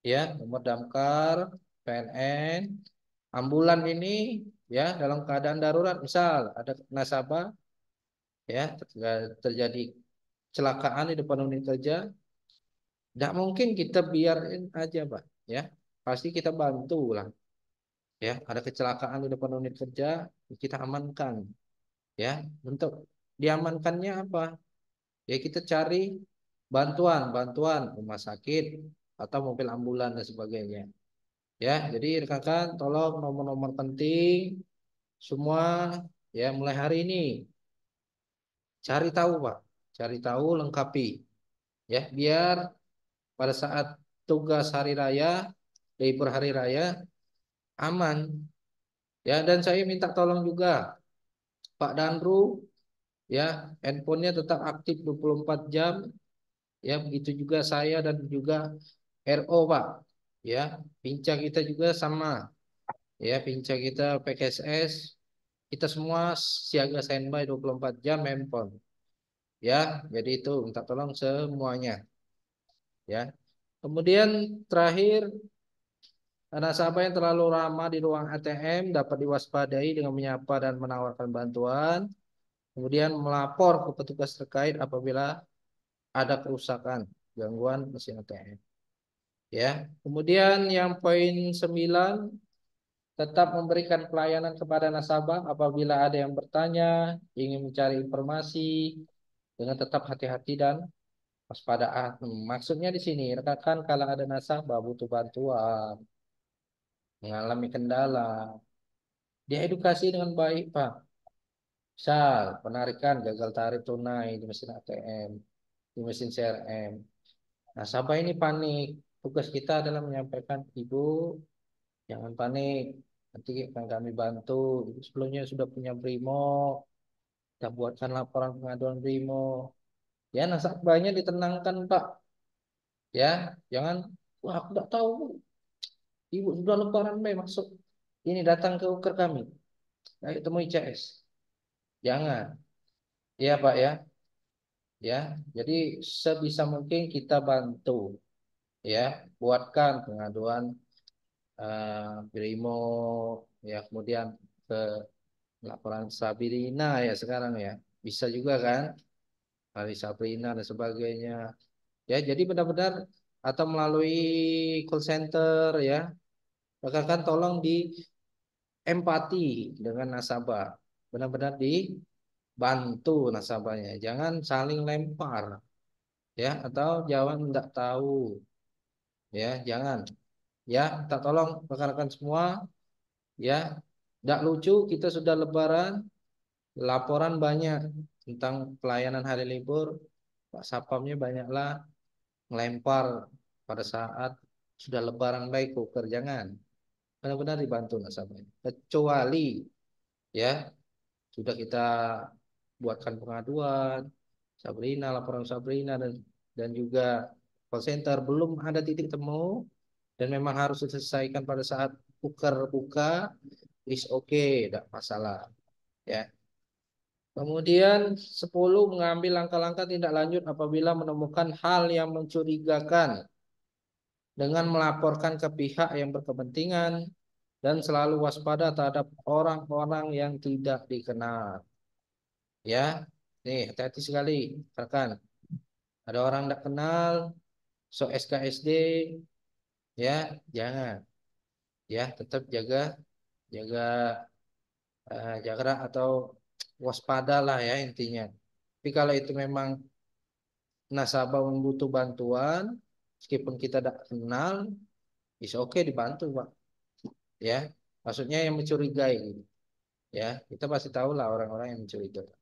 Ya, nomor damkar, PLN, ambulan ini ya dalam keadaan darurat, misal ada nasabah ya terjadi kecelakaan di depan unit kerja, tidak mungkin kita biarin aja Pak, ya pasti kita bantu lah, ya ada kecelakaan di depan unit kerja, kita amankan, ya untuk diamankannya apa, ya kita cari bantuan bantuan rumah sakit atau mobil ambulan dan sebagainya, ya jadi rekan-rekan tolong nomor-nomor penting semua, ya mulai hari ini cari tahu Pak, cari tahu lengkapi, ya biar pada saat tugas hari raya, libur hari raya aman, ya dan saya minta tolong juga Pak Danru, ya handphonenya tetap aktif 24 jam, ya begitu juga saya dan juga RO Pak, ya pinca kita juga sama, ya pinca kita PKSS, kita semua siaga standby 24 jam handphone, ya jadi itu minta tolong semuanya, ya kemudian terakhir, nasabah yang terlalu lama di ruang ATM dapat diwaspadai dengan menyapa dan menawarkan bantuan, kemudian melapor ke petugas terkait apabila ada kerusakan, gangguan mesin ATM. Ya, kemudian yang poin 9, tetap memberikan pelayanan kepada nasabah apabila ada yang bertanya, ingin mencari informasi, dengan tetap hati-hati dan waspada. Maksudnya di sini, rekan-rekan kalau ada nasabah butuh bantuan, mengalami kendala, diedukasi dengan baik, Pak. Misal, penarikan gagal tarik tunai di mesin ATM, di mesin CRM. Nasabah ini panik. Tugas kita adalah menyampaikan, Ibu, jangan panik. Nanti akan kami bantu. Sebelumnya sudah punya Brimo, kita buatkan laporan pengaduan Brimo. Ya, nasabahnya ditenangkan, Pak. Ya, jangan, wah aku tidak tahu. Ibu sudah lebaran Mei masuk. Ini datang ke uker kami. Ayo temui CS. Jangan. Iya, Pak ya. Ya, jadi sebisa mungkin kita bantu, ya, buatkan pengaduan Brimo, ya, kemudian ke laporan Sabrina ya sekarang ya, bisa juga kan, dari Sabrina dan sebagainya, ya, jadi benar-benar atau melalui call center ya, rekan-rekan tolong di empati dengan nasabah, benar-benar dibantu nasabahnya, jangan saling lempar, ya, atau jawab tidak tahu. Ya jangan, ya tak tolong rekan-rekan semua, ya tidak lucu kita sudah lebaran, laporan banyak tentang pelayanan hari libur, Pak Sapamnya banyaklah melempar pada saat sudah lebaran baik poker, jangan, benar-benar dibantu nasabahnya, kecuali ya sudah kita buatkan pengaduan Sabrina, laporan Sabrina dan juga call center belum ada titik temu dan memang harus diselesaikan pada saat poker buka, is okay, tidak masalah. Ya. Kemudian 10 mengambil langkah-langkah tindak lanjut apabila menemukan hal yang mencurigakan dengan melaporkan ke pihak yang berkepentingan dan selalu waspada terhadap orang-orang yang tidak dikenal. Ya, nih hati-hati sekali, rekan. Ada orang tidak kenal, so SKSD, ya jangan. Ya, tetap jaga jaga jarak atau waspada lah ya intinya. Tapi kalau itu memang nasabah membutuh bantuan, meskipun kita tidak kenal, bisa oke dibantu, Pak. Ya, maksudnya yang mencurigai, ya kita pasti tahu lah orang-orang yang mencurigai.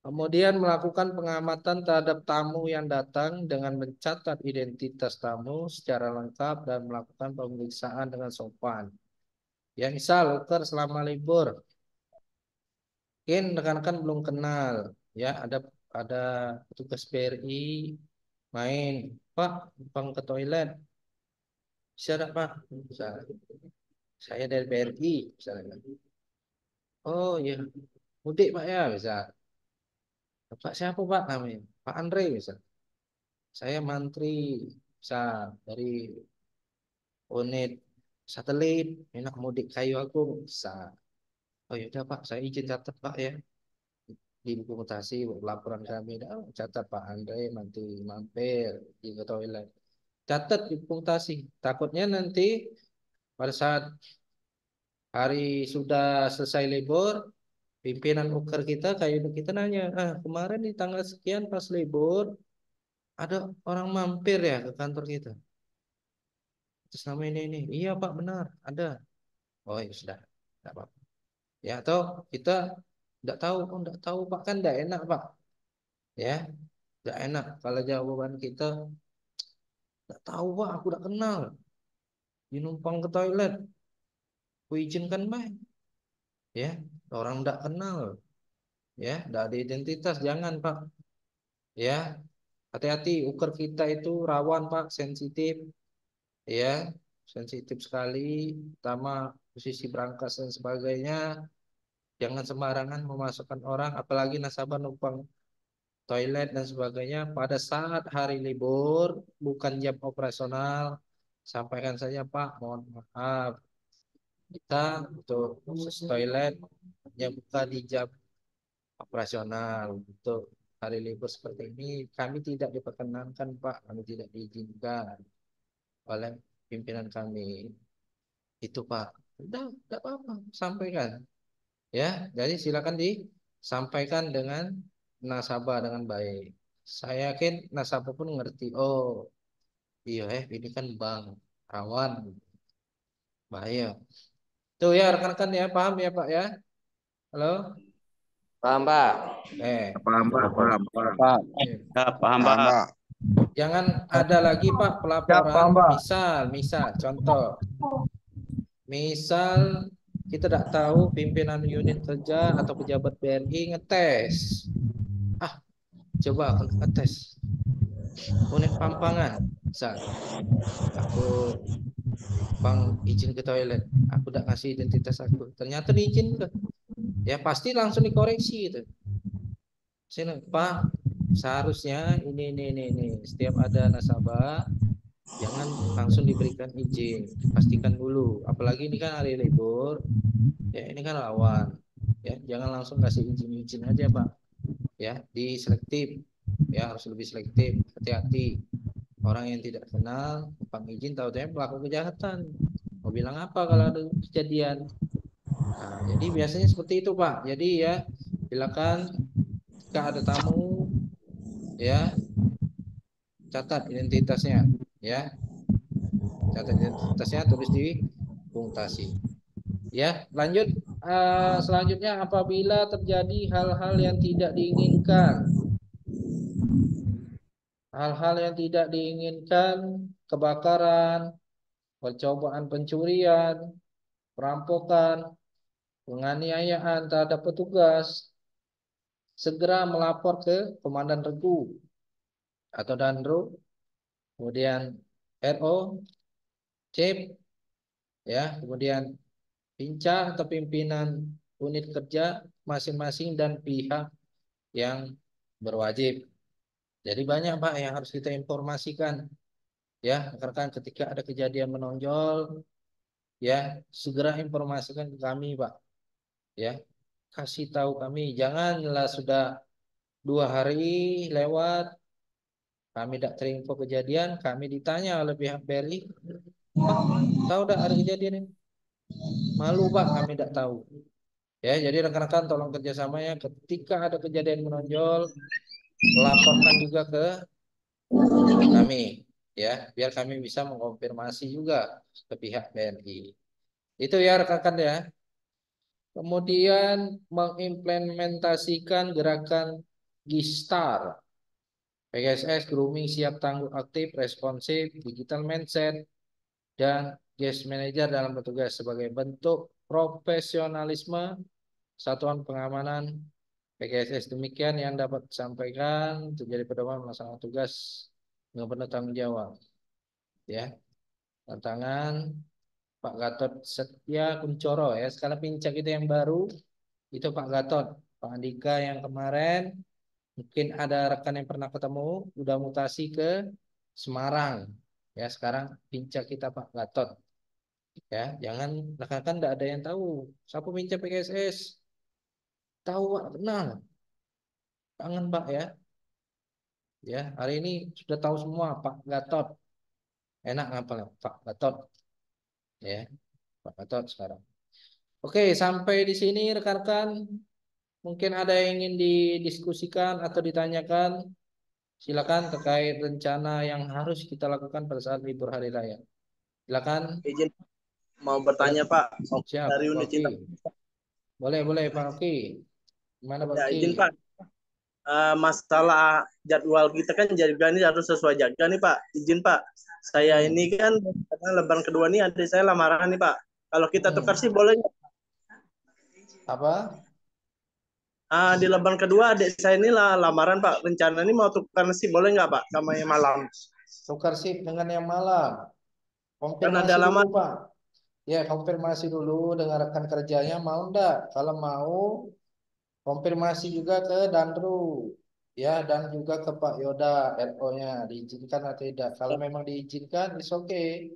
Kemudian melakukan pengamatan terhadap tamu yang datang dengan mencatat identitas tamu secara lengkap dan melakukan pemeriksaan dengan sopan. Ya misal uker selama libur, mungkin rekan-rekan belum kenal, ya ada petugas BRI main, Pak, numpang ke toilet, bisa enggak Pak? Bisa. Saya dari BRI, misalnya. Oh iya, mudik Pak ya, bisa. Pak siapa Pak namanya? Pak Andre bisa. Saya mantri, bisa dari unit satelit, enak mudik kayu aku, bisa. Oh yaudah Pak, saya izin catat Pak ya. Di dokumentasi laporan kami, oh, catat Pak Andre nanti mampir di ke toilet. Catat di dokumentasi. Takutnya nanti pada saat hari sudah selesai libur, pimpinan uker kita, kayak kita nanya, kemarin di tanggal sekian pas libur, ada orang mampir ya ke kantor kita. Terus nama ini. Iya Pak, benar, ada. Oh ya sudah, tidak apa-apa. Ya atau kita tidak tahu, oh tidak tahu Pak, kan tidak enak Pak. Ya, tidak enak kalau jawaban kita tidak tahu Pak, aku tidak kenal. Dinumpang ke toilet, aku izinkan Pak. Ya, orang tidak kenal. Ya, tidak ada identitas, jangan Pak. Ya, hati-hati, uker kita itu rawan Pak, sensitif, ya, sensitif sekali, pertama posisi berangkas dan sebagainya. Jangan sembarangan memasukkan orang, apalagi nasabah numpang toilet dan sebagainya pada saat hari libur, bukan jam operasional. Sampaikan saja Pak, mohon maaf, kita untuk khusus toilet yang buka di jam operasional untuk hari libur seperti ini kami tidak diperkenankan Pak, kami tidak diizinkan oleh pimpinan kami. Itu Pak. Udah apa-apa, sampaikan. Ya, jadi silakan disampaikan dengan nasabah dengan baik. Saya yakin nasabah pun ngerti. Oh, iya ini kan bank rawan bahaya. Tuh ya rekan-rekan ya, paham ya Pak ya? Halo? Paham, Pak. Paham, Pak, paham, paham. Pak. Ya, paham, Paham, Pak. Pak. Jangan ada lagi Pak Ya, pelaporan. paham, Pak. Misal contoh. Misal kita tidak tahu pimpinan unit kerja atau pejabat BRI ngetes. Coba aku ngetes unit pampangan. Misal aku bang izin ke toilet, aku tidak ngasih identitas aku. Ternyata diizinkan. Ya pasti langsung dikoreksi itu. Sini Pak, seharusnya ini. Setiap ada nasabah jangan langsung diberikan izin, pastikan dulu. Apalagi ini kan hari libur, ya ini kan rawan. Ya, jangan langsung kasih izin aja Pak. Ya, diselektif. Ya, harus lebih selektif. Hati-hati. Orang yang tidak kenal, numpang izin tahu-tahu pelaku kejahatan. Mau bilang apa kalau ada kejadian? Nah, jadi biasanya seperti itu Pak. Jadi ya, silakan jika ada tamu, ya catat identitasnya, ya catat identitasnya, tulis di punktasi. Ya, lanjut. Selanjutnya apabila terjadi hal-hal yang tidak diinginkan, hal-hal yang tidak diinginkan, kebakaran, percobaan pencurian, perampokan, penganiayaan terhadap petugas, segera melapor ke Komandan Regu atau Danro, kemudian RO, CIP, ya, kemudian pincah atau pimpinan unit kerja masing-masing dan pihak yang berwajib. Jadi banyak Pak yang harus kita informasikan. Ya, rekan ketika ada kejadian menonjol, ya segera informasikan ke kami Pak. Ya, kasih tahu kami. Janganlah sudah 2 hari lewat, kami tidak terinfo kejadian, kami ditanya oleh pihak BRI, Pak, tahu tidak ada kejadian ini? Malu Pak, kami tidak tahu. Ya, jadi rekan-rekan tolong kerjasamanya ketika ada kejadian menonjol, laporkan juga ke kami, ya, biar kami bisa mengonfirmasi juga ke pihak BNI. Itu ya rekan-rekan ya. Kemudian mengimplementasikan gerakan Gistar, PGSS grooming siap tangguh aktif, responsif, digital mindset, dan guest manager dalam bertugas sebagai bentuk profesionalisme Satuan Pengamanan PGSS. Demikian yang dapat disampaikan untuk jadi pedoman melaksanakan tugas dengan penuh tanggung jawab. Ya, tantangan Pak Gatot Setia Kuncoro ya. Skala pincak itu yang baru, itu Pak Gatot. Pak Andika yang kemarin, mungkin ada rekan yang pernah ketemu, udah mutasi ke Semarang. Ya, sekarang pincak kita Pak Gatot. Ya, jangan rekan-rekan tidak ada yang tahu. Siapa pincak PGSS? Tahu Pak, kenal. Kangen Pak ya. Ya, hari ini sudah tahu semua Pak Gatot. Enak ngapal Pak Gatot. Ya, Pak Gatot sekarang. Oke, sampai di sini rekan-rekan. Mungkin ada yang ingin didiskusikan atau ditanyakan. Silakan terkait rencana yang harus kita lakukan pada saat libur hari raya. Silakan. Izin mau Boleh. bertanya Pak Siap, dari Pak unit Oki. cinta. Boleh Pak Oki. Gimana Pak Ya, Oki? izin Pak. Masalah jadwal kita kan jaga ini harus sesuai jaga nih Pak. Izin Pak. Saya ini kan karena lebaran kedua nih adik saya lamaran nih Pak. Kalau kita tukar sih boleh nggak? Apa? Di lebaran kedua adik saya ini lah lamaran Pak. Rencana ini mau tukar sih boleh nggak Pak sama yang malam? Tukar sip dengan yang malam. Kan Konfirmasi ada dulu lama. Pak. Ya, konfirmasi dulu dengan rekan kerjanya mau enggak? Kalau mau, konfirmasi juga ke Danru. Ya, dan juga ke Pak Yoda RO-nya diizinkan atau tidak. Kalau memang diizinkan, is okay.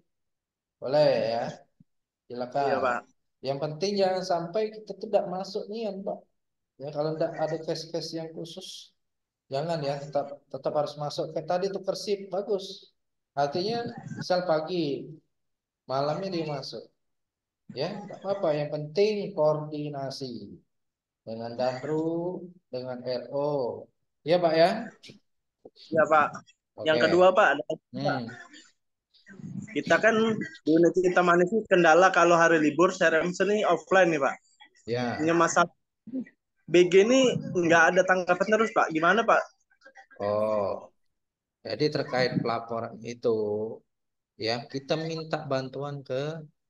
Boleh ya. Iya Silakan. Pak. Yang penting jangan sampai kita tidak masuk nian, Pak. Ya, kalau tidak ada case-case yang khusus, jangan ya, tetap harus masuk. Kayak tadi tuh persip bagus. Artinya misal pagi, malamnya dia masuk. Ya, tidak apa-apa. Yang penting koordinasi dengan Danru, dengan RO. Ya, Pak ya. Iya Pak. Yang Oke. kedua Pak, ada Pak. Kita kan di unit Cinta Manis ini kendala kalau hari libur CRM ini offline nih Pak. Ya. Ini masalah BG ini nggak ada tanggapan terus Pak. Gimana Pak? Oh, jadi terkait pelaporan itu, ya kita minta bantuan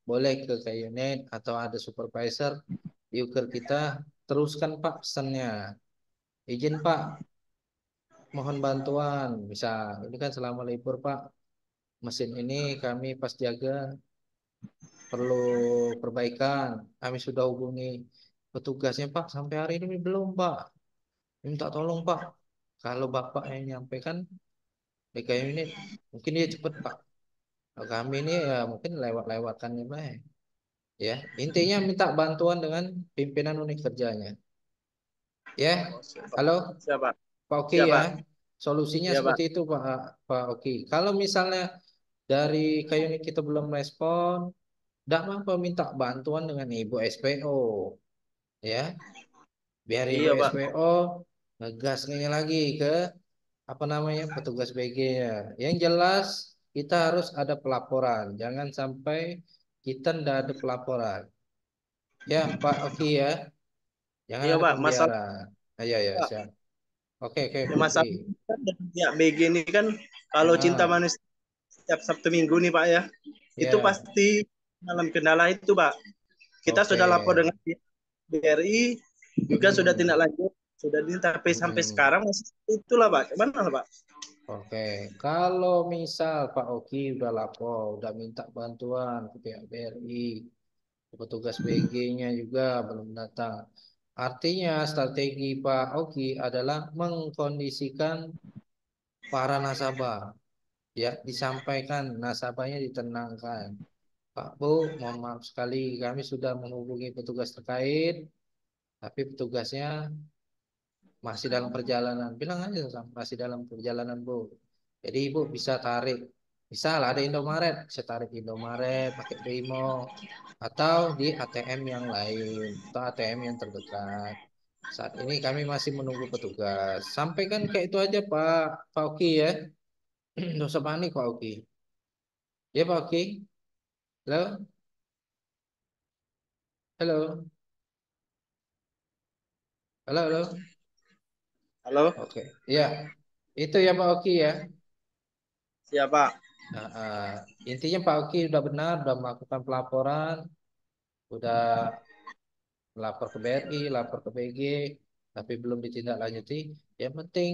boleh ke unit atau ada supervisor di uker kita, teruskan Pak pesannya. Izin Pak, mohon bantuan. Misal, ini kan selama libur Pak, mesin ini kami pas jaga perlu perbaikan. Kami sudah hubungi petugasnya Pak, sampai hari ini belum Pak. Minta tolong Pak. Kalau Bapak yang nyampaikan DK unit, mungkin dia cepet Pak. Kalau kami ini ya mungkin lewat-lewatkannya baik. Ya, intinya minta bantuan dengan pimpinan unit kerjanya. Ya, halo Siapa? Pak Oki Siapa? ya. Solusinya Ya Pak. seperti itu Pak Oki. Kalau misalnya dari kayu unit kita belum respon, tidak apa minta bantuan dengan Ibu SPO. Ya, biar Ibu Iya Pak. SPO ngegasnya lagi ke apa namanya petugas BG-nya. Yang jelas kita harus ada pelaporan. Jangan sampai kita tidak ada pelaporan. Ya Pak Oki ya. Jangan Iya ada Pak. Masalah pembiaran. Iya ya Pak. siap. Oke Ya, Pak Oki. masalah kan ya BG ini kan kalau Cinta Ah, Manis setiap Sabtu Minggu nih Pak ya. Itu ya. pasti dalam kendala itu Pak. Kita Oke. sudah lapor dengan BRI juga sudah tindak lanjut sudah ini tapi sampai Hmm. sekarang masih itulah Pak. Gimana Pak? Oke. Kalau misal Pak Oki udah lapor, udah minta bantuan ke pihak BRI, Petugas BG-nya juga belum datang. Artinya strategi Pak Oki adalah mengkondisikan para nasabah. Ya, disampaikan nasabahnya ditenangkan. Pak Bu, mohon maaf sekali kami sudah menghubungi petugas terkait, tapi petugasnya masih dalam perjalanan. Bilang aja masih dalam perjalanan Bu. Jadi Ibu bisa tarik. Misal ada Indomaret, bisa tarik Indomaret pakai Brimo atau di ATM yang lain atau ATM yang terdekat. Saat ini kami masih menunggu petugas. Sampaikan kayak itu aja Pak Oki ya. Nggak usah panik Pak Oki. Ya Pak Oki. Halo, halo, halo, halo. Halo, Oke, ya. Itu ya Pak Oki ya. siapa? Nah, intinya Pak Oki sudah benar, sudah melakukan pelaporan, sudah lapor ke BRI, lapor ke BG, tapi belum ditindaklanjuti. Yang penting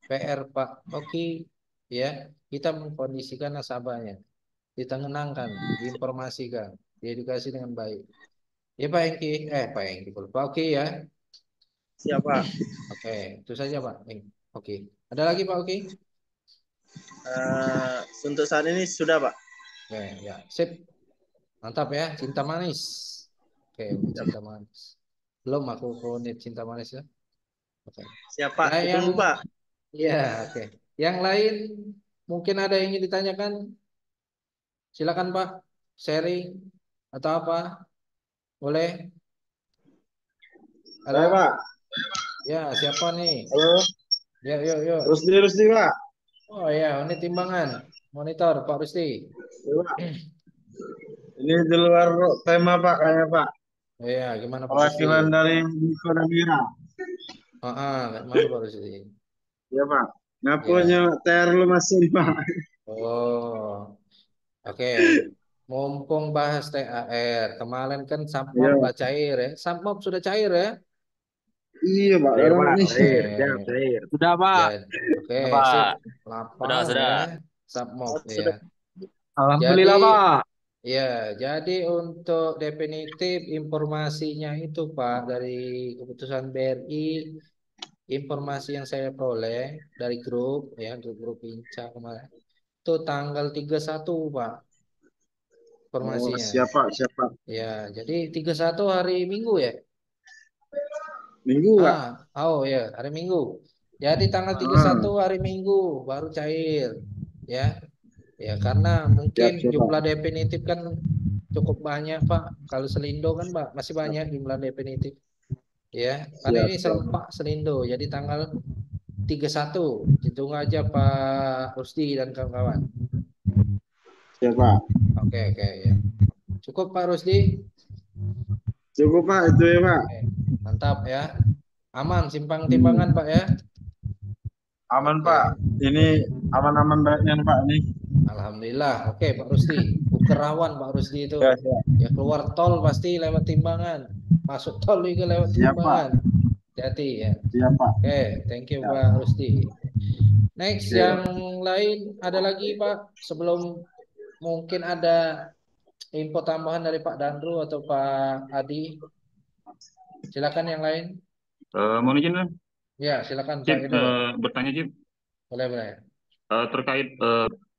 PR Pak Oki ya, kita mengkondisikan nasabahnya, kita tenangkan, diinformasikan, diedukasi dengan baik. Ya Pak Engki, Pak Engki, Pak Oki ya. Siapa? Oke, itu saja Pak. Oke, ada lagi Pak Oki? Untuk saat ini sudah, Pak. Oke, ya, sip. Mantap ya, cinta manis. Oke, unit cinta manis. Belum aku ke unit cinta manis ya. Oke. Siapa? Nah, yang Ditunggu, Pak. ya, oke. Yang lain mungkin ada yang ingin ditanyakan? Silakan Pak, sharing atau apa? Boleh? Saya, Halo? Pak. Ya, siapa nih? Halo. Yuk, yuk, yuk. Rusdi, Pak. Oh ya, unit timbangan. Monitor Pak Rusti. Ya, Pak. Ini di luar tema, Pak, kayaknya, Pak. Oh ya, gimana Pak Rusti? Perwakilan dari Niko dan Mira. Gimana Pak Rusti? Ya, Pak. Ya. Ngapunya TR lu masih, Pak. Oh, oke. Mumpung bahas THR, kemarin kan Submob Iya. nggak cair ya. Submob sudah cair ya. Iya, Pak. Cair, Kadang Pak. ini. Cair, siap, Oke, cair. Sudah, Pak. jadi oke Ya, sip. Pak. Lapang Sudah. ya Submob ya. Sudah. Jadi Alhamdulillah, Pak. ya, jadi untuk definitif informasinya itu Pak dari keputusan BRI, informasi yang saya peroleh dari grup ya, grup Inca kemarin itu tanggal 31 Pak Oh, informasinya. siapa? Ya, jadi 31 hari Minggu ya. Minggu, Pak. Oh ya, hari Minggu. Jadi tanggal 31 Ah, hari Minggu baru cair. Ya. Ya, karena mungkin siap, Pak. jumlah definitif kan cukup banyak, Pak. Kalau Selindo kan, Pak, masih banyak jumlah definitif. Ya, karena Siap, ini siap. serempak Selindo. Jadi tanggal 31 hitung aja Pak Rusdi dan kawan-kawan. Siap, Pak. Oke, oke ya. Cukup Pak Rusdi? Cukup, Pak. Itu ya, Pak. Oke, mantap ya. Aman simpang timbangan, Pak ya. Aman, Oke, Pak. Ini aman-aman baiknya, Pak. Ini. Alhamdulillah. Oke, Pak Rusdi. Ukerawan Pak Rusdi itu. Ya, siap. Ya keluar tol pasti lewat timbangan. Masuk tol juga lewat Siap, Pak. timbangan. Hati ya. Siap, Pak. Oke, thank you Siap. Pak Rusdi. Next Oke. yang lain ada lagi Pak. Sebelum mungkin ada info tambahan dari Pak Dandru atau Pak Adi. Silakan yang lain. Mohon izin, Ya, silakan Pak Cip, Edo. bertanya, Cip, Boleh, boleh. terkait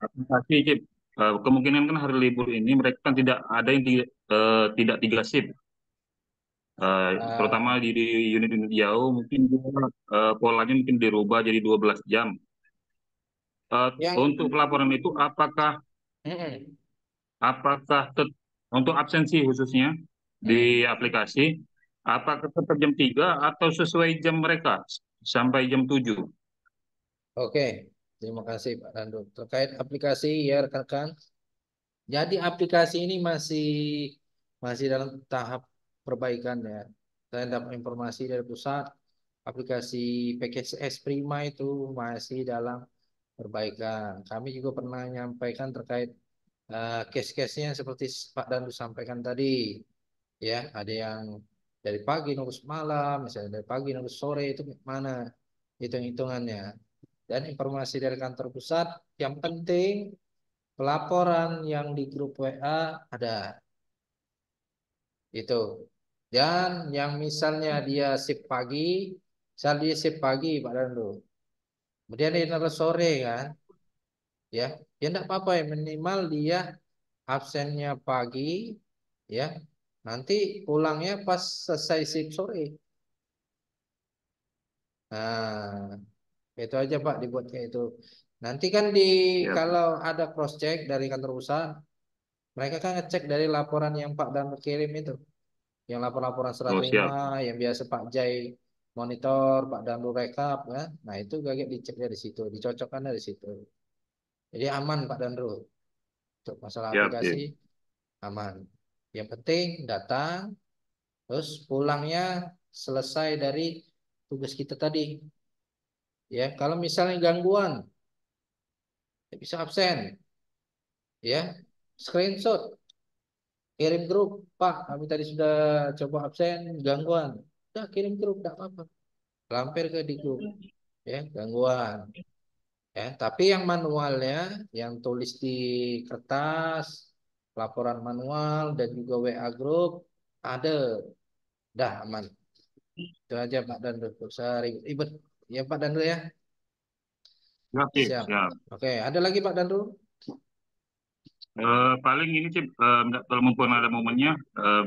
aplikasi, Cip. Kemungkinan kan hari libur ini mereka kan tidak ada yang tidak 3 shift, terutama di unit-unit jauh, mungkin polanya mungkin dirubah jadi 12 jam. Yang Untuk pelaporan itu, apakah Mm-mm. untuk absensi khususnya di aplikasi, apakah tetap jam 3 atau sesuai jam mereka sampai jam 7? Oke, terima kasih Pak Dandu. Terkait aplikasi ya rekan-rekan. Jadi aplikasi ini masih dalam tahap perbaikan ya. Saya dapat informasi dari pusat, aplikasi PKS Prima itu masih dalam perbaikan. Kami juga pernah menyampaikan terkait case-case-nya seperti Pak Dandu sampaikan tadi. Ya, ada yang dari pagi nunggu malam, misalnya dari pagi nunggu sore itu mana hitung-hitungannya. Dan informasi dari kantor pusat, yang penting pelaporan yang di grup WA ada. Itu. Dan yang misalnya dia shift pagi, misal dia shift pagi Pak Dandu, kemudian dia naruh sore kan, ya, ya enggak apa-apa ya, minimal dia absennya pagi, ya, nanti pulangnya pas selesai shift sore. Nah, itu aja Pak dibuat kayak itu. Nanti kan Ya, kalau ada cross check dari kantor usaha, mereka kan ngecek dari laporan yang Pak Dandu kirim itu. Yang laporan-laporan serah oh terima siap, yang biasa Pak Jai monitor, Pak Dandu rekap kan. Nah, itu gagak dicek dari situ, dicocokkan dari situ. Jadi aman Pak Dandu untuk masalah siap, aplikasi siap. aman. Yang penting datang terus pulangnya selesai dari tugas kita tadi. Ya, kalau misalnya gangguan ya bisa absen, ya. Screenshot, kirim grup, Pak, kami tadi sudah coba absen, gangguan. Udah kirim grup, enggak apa-apa. Lampir ke di grup, ya, gangguan. Ya, tapi yang manualnya, yang tulis di kertas, laporan manual dan juga WA grup ada, dah aman. Itu aja Pak Dandu, nggak usah ribet. Ya Pak Dandu ya, Siap, Cip. siap. Siap. Oke, ada lagi Pak Dandu? Paling ini Cip, kalau mumpung ada momennya,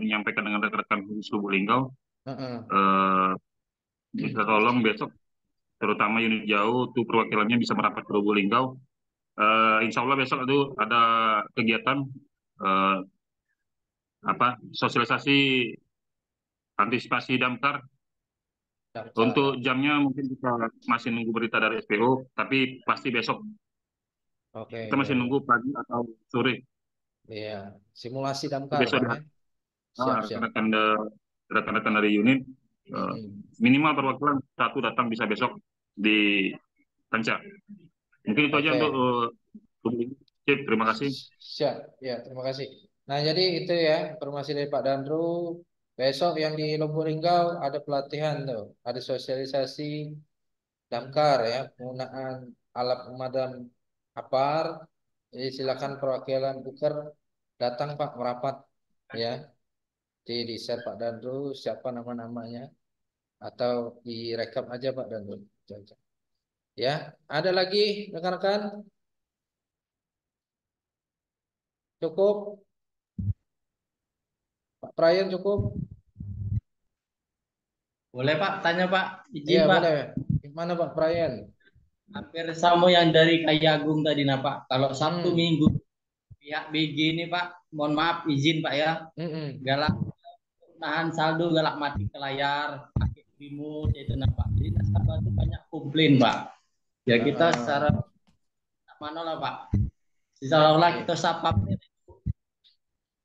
menyampaikan dengan rekan-rekan khusus Lubuk Linggau, Heeh. eh, bisa tolong besok, terutama unit jauh, tuh perwakilannya bisa merapat ke Lubuk Linggau. Insya Allah besok itu ada kegiatan eh, sosialisasi antisipasi damkar. Daftar Untuk ya. jamnya mungkin kita masih nunggu berita dari SPO, tapi pasti besok Oke, kita ya masih ya. nunggu pagi atau sore. Iya, simulasi damkar Besok Pak di ya. Siap, siap. rekan-rekan dari unit eh, Mm-mm. minimal perwakilan satu datang bisa besok di Kanca. Mungkin itu aja untuk Oke. Cip, terima kasih. Siap, ya, terima kasih. Nah, jadi itu ya informasi dari Pak Dandru. Besok yang di Lubuk Linggau ada pelatihan tuh, ada sosialisasi damkar ya, penggunaan alat pemadam APAR. Jadi silakan perwakilan Buker datang Pak merapat ya. Jadi di share Pak Dandru siapa nama-namanya atau direkap aja Pak Dandru. Ya, ada lagi rekan-rekan? Cukup? Pak Prayan cukup? Boleh Pak, tanya Pak, Iya izin Pak. boleh. Gimana Pak Prayan? Hampir sama yang dari Kaya Agung tadi nah Pak. Kalau Sabtu Hmm. Minggu pihak BG ini Pak, mohon maaf izin Pak ya, Mm-mm. galak nahan saldo, galak mati ke layar, pakai remote itu nah Pak. Jadi nasabah itu banyak komplain Pak. Ya kita secara mana lah Pak, seolah-olah kita sapa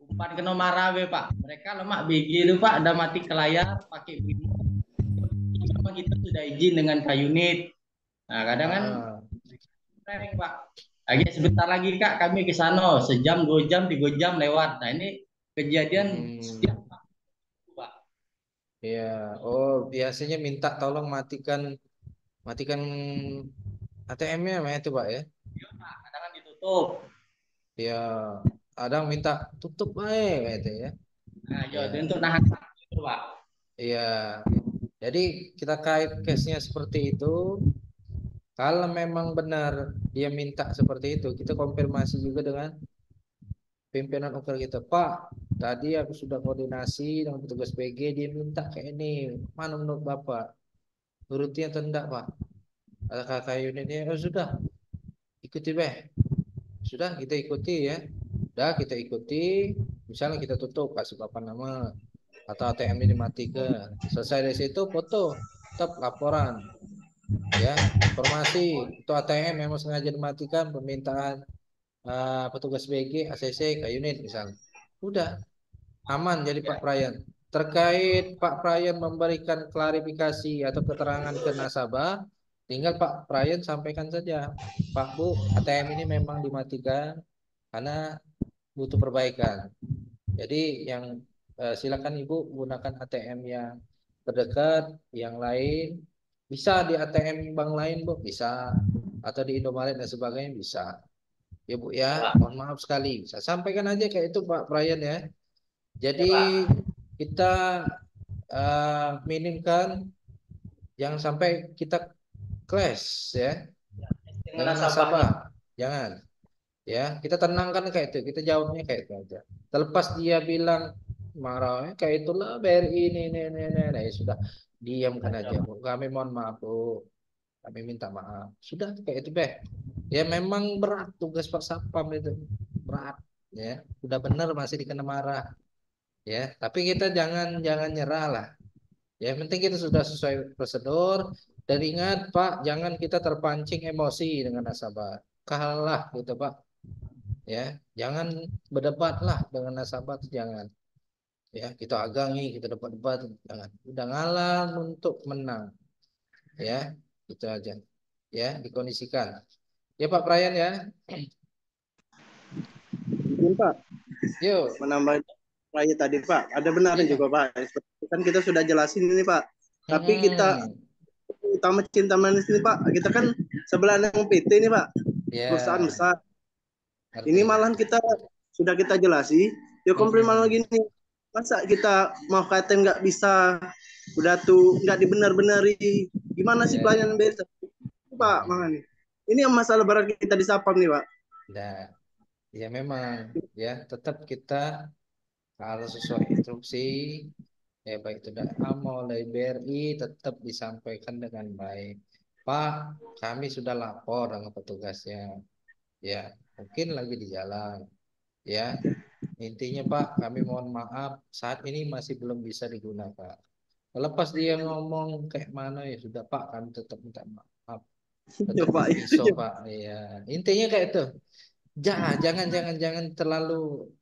umpan kena marah be Pak. Mereka lemak BG itu Pak, ada mati ke layar, pakai remote. Memang kita sudah izin dengan K-Unit. Nah kadang kan sering Pak. Lagi sebentar lagi Kak kami ke sana, sejam, 2 jam, 3 jam lewat. Nah ini kejadian setiap Pak. Ya, oh biasanya minta tolong matikan ATM-nya itu Pak ya. Iya Pak, kadang kan ditutup. Ya, kadang minta tutup baik itu ya. Nah, Ya, jadi untuk nahan itu Pak. iya. Jadi kita kait case-nya seperti itu. Kalau memang benar dia minta seperti itu, kita konfirmasi juga dengan pimpinan ukur kita. Pak, tadi aku sudah koordinasi dengan petugas PG, dia minta kayak ini. Mana menurut Bapak? Turuti atau enggak, Pak? Kata kakak unitnya, oh sudah, ikuti beh. Sudah kita ikuti ya. Udah kita ikuti. Misalnya kita tutup, kasih Bapak nama. Atau ATM ini dimatikan. Selesai dari situ, foto. Tetap laporan. Ya, informasi. Itu ATM memang sengaja dimatikan, permintaan petugas BG, ACC, ke unit misalnya. Udah, aman jadi Pak Prayan. Terkait Pak Prayan memberikan klarifikasi atau keterangan ke nasabah, tinggal Pak Prayan sampaikan saja, Pak Bu, ATM ini memang dimatikan karena butuh perbaikan. Jadi yang silakan Ibu gunakan ATM yang terdekat, yang lain bisa di ATM bank lain Bu, bisa atau di Indomaret dan sebagainya bisa. Ya Bu ya, mohon maaf sekali. Saya sampaikan aja kayak itu Pak Brian ya. Ya Jadi Pak. kita minimkan jangan sampai kita clash ya dengan nasabah. Jangan. Ya, kita tenangkan kayak itu, kita jawabnya kayak itu aja. Terlepas dia bilang marah, kayak itulah BRI ini, nah, ya sudah diamkan aja. Bu. Kami mohon maaf, Bu. Kami minta maaf. Sudah kayak itu, Beh. Ya memang berat tugas Pak Sapam itu. Berat, ya. Udah benar masih dikena marah. Ya, tapi kita jangan nyerah lah. Ya, yang penting kita sudah sesuai prosedur dan ingat, Pak, jangan kita terpancing emosi dengan nasabah. Kalah gitu, Pak. Ya, jangan berdebatlah dengan nasabah, jangan. Ya, kita agangi, kita debat-debat, jangan. Udah ngalah untuk menang. Ya, itu aja. Ya, dikondisikan. Ya, Pak Prayan ya. Izin Pak, Yuk. menambah raya tadi Pak, ada benarnya Iya. juga Pak. Kan kita sudah jelasin ini Pak, tapi kita utama cinta manis ini Pak, kita kan sebelah yang PT ini Pak, perusahaan besar. Ini malahan kita sudah kita jelasi, ya komplain malah gini, masa kita mau kata nggak bisa, udah tuh nggak dibenar-benari, gimana sih pelayanan BRI Pak, malah nih. Ini yang masalah berat kita di Sapam nih Pak. Nah, ya memang ya tetap kita kalau sesuai instruksi ya baik itu dari AMO dari BRI tetap disampaikan dengan baik. Pak, kami sudah lapor dengan petugasnya. Ya, mungkin lagi di jalan. Ya, intinya Pak, kami mohon maaf saat ini masih belum bisa digunakan. Lepas dia ngomong kayak mana ya sudah Pak, kami tetap minta maaf. Tetap Pak, iso Pak. Ya, intinya kayak itu. Jangan terlalu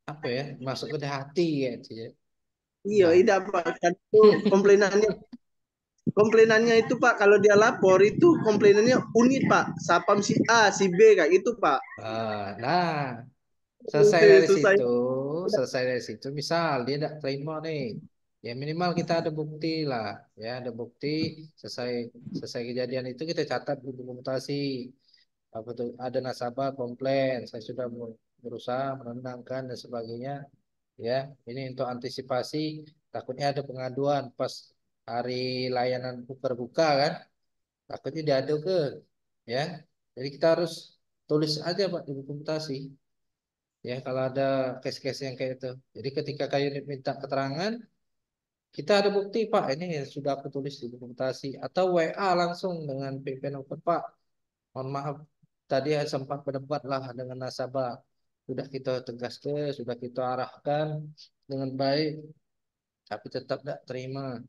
apa ya masuk ke hati ya. Iya, tidak Pak. Kan itu komplainannya itu Pak, kalau dia lapor itu komplainannya unit Pak. Sapam si A, si B kayak itu Pak. Nah, Susah. selesai dari situ, misal dia tidak terima nih, ya minimal kita ada bukti lah, ya ada bukti selesai kejadian itu kita catat di dokumentasi. Apa tuh ada nasabah komplain, saya sudah berusaha menenangkan dan sebagainya. Ya, ini untuk antisipasi takutnya ada pengaduan pas hari layanan berbuka kan, takutnya diadu ke, ya. Jadi kita harus tulis aja Pak di dokumentasi. Ya, kalau ada case-case yang kayak itu. Jadi ketika kayak minta keterangan, kita ada bukti Pak, ini sudah aku tulis di dokumentasi atau WA langsung dengan pimpinan open Pak. Mohon maaf, tadi sempat berdebat lah dengan nasabah. Sudah kita tegaskan, sudah kita arahkan dengan baik, tapi tetap tidak terima.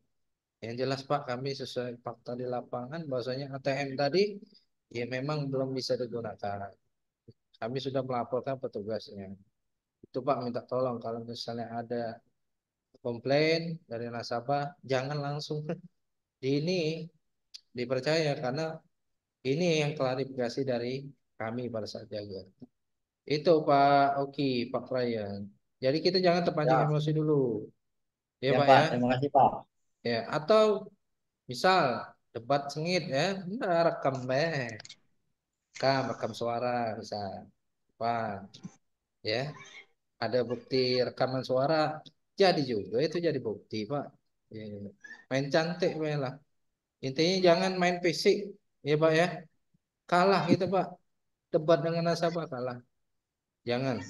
Yang jelas Pak, kami sesuai fakta di lapangan, bahwasanya ATM tadi ya memang belum bisa digunakan. Kami sudah melaporkan petugasnya. Itu Pak minta tolong kalau misalnya ada komplain dari nasabah, jangan langsung di ini dipercaya karena ini yang klarifikasi dari kami pada saat jaga. Itu Pak Oki, Pak Ryan. Jadi kita jangan terpancing emosi dulu. Ya, Pak Pak, ya. terima kasih Pak. Ya, atau misal debat sengit ya, nah, rekam suara misal. Pak, ya. Ada bukti rekaman suara jadi juga itu jadi bukti Pak. Ya, main cantik lah. Intinya jangan main fisik ya Pak ya. Kalah gitu Pak. Debat dengan nasabah kalah. Jangan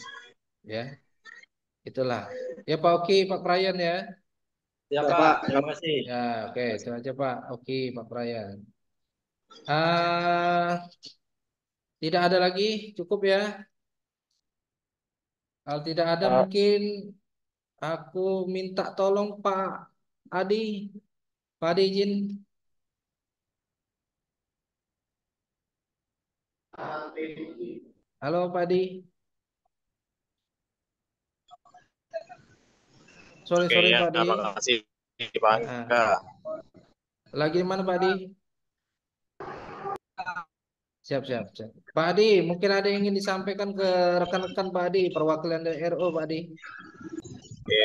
ya. Itulah. Ya Pak Oki, Pak Prayan ya. Ya Pak, terima kasih. Ya, oke, itu aja Pak. Oki, Pak Prayan. Ah, tidak ada lagi, cukup ya. Kalau tidak ada mungkin aku minta tolong Pak Adi. Pak Adi izin. Halo Pak Adi. Sorry Oke, ya, Pak Adi. terima kasih Pak. Lagi di mana Pak Adi? Siap. Pak Adi, mungkin ada yang ingin disampaikan ke rekan-rekan Pak Adi, perwakilan dari RO Pak Adi. Oke,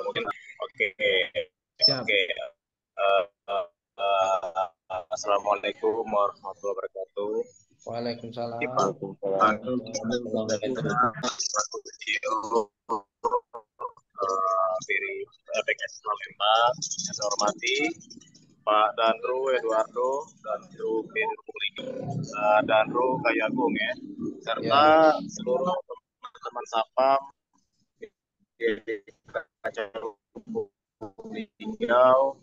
mungkin oke. Siap. Oke. Assalamualaikum warahmatullahi wabarakatuh. Waalaikumsalam. Dari Pak. Yang saya hormati Pak Danru Eduardo, Danru Danru Kayagung ya, serta seluruh teman-teman Sapam di acara Linggau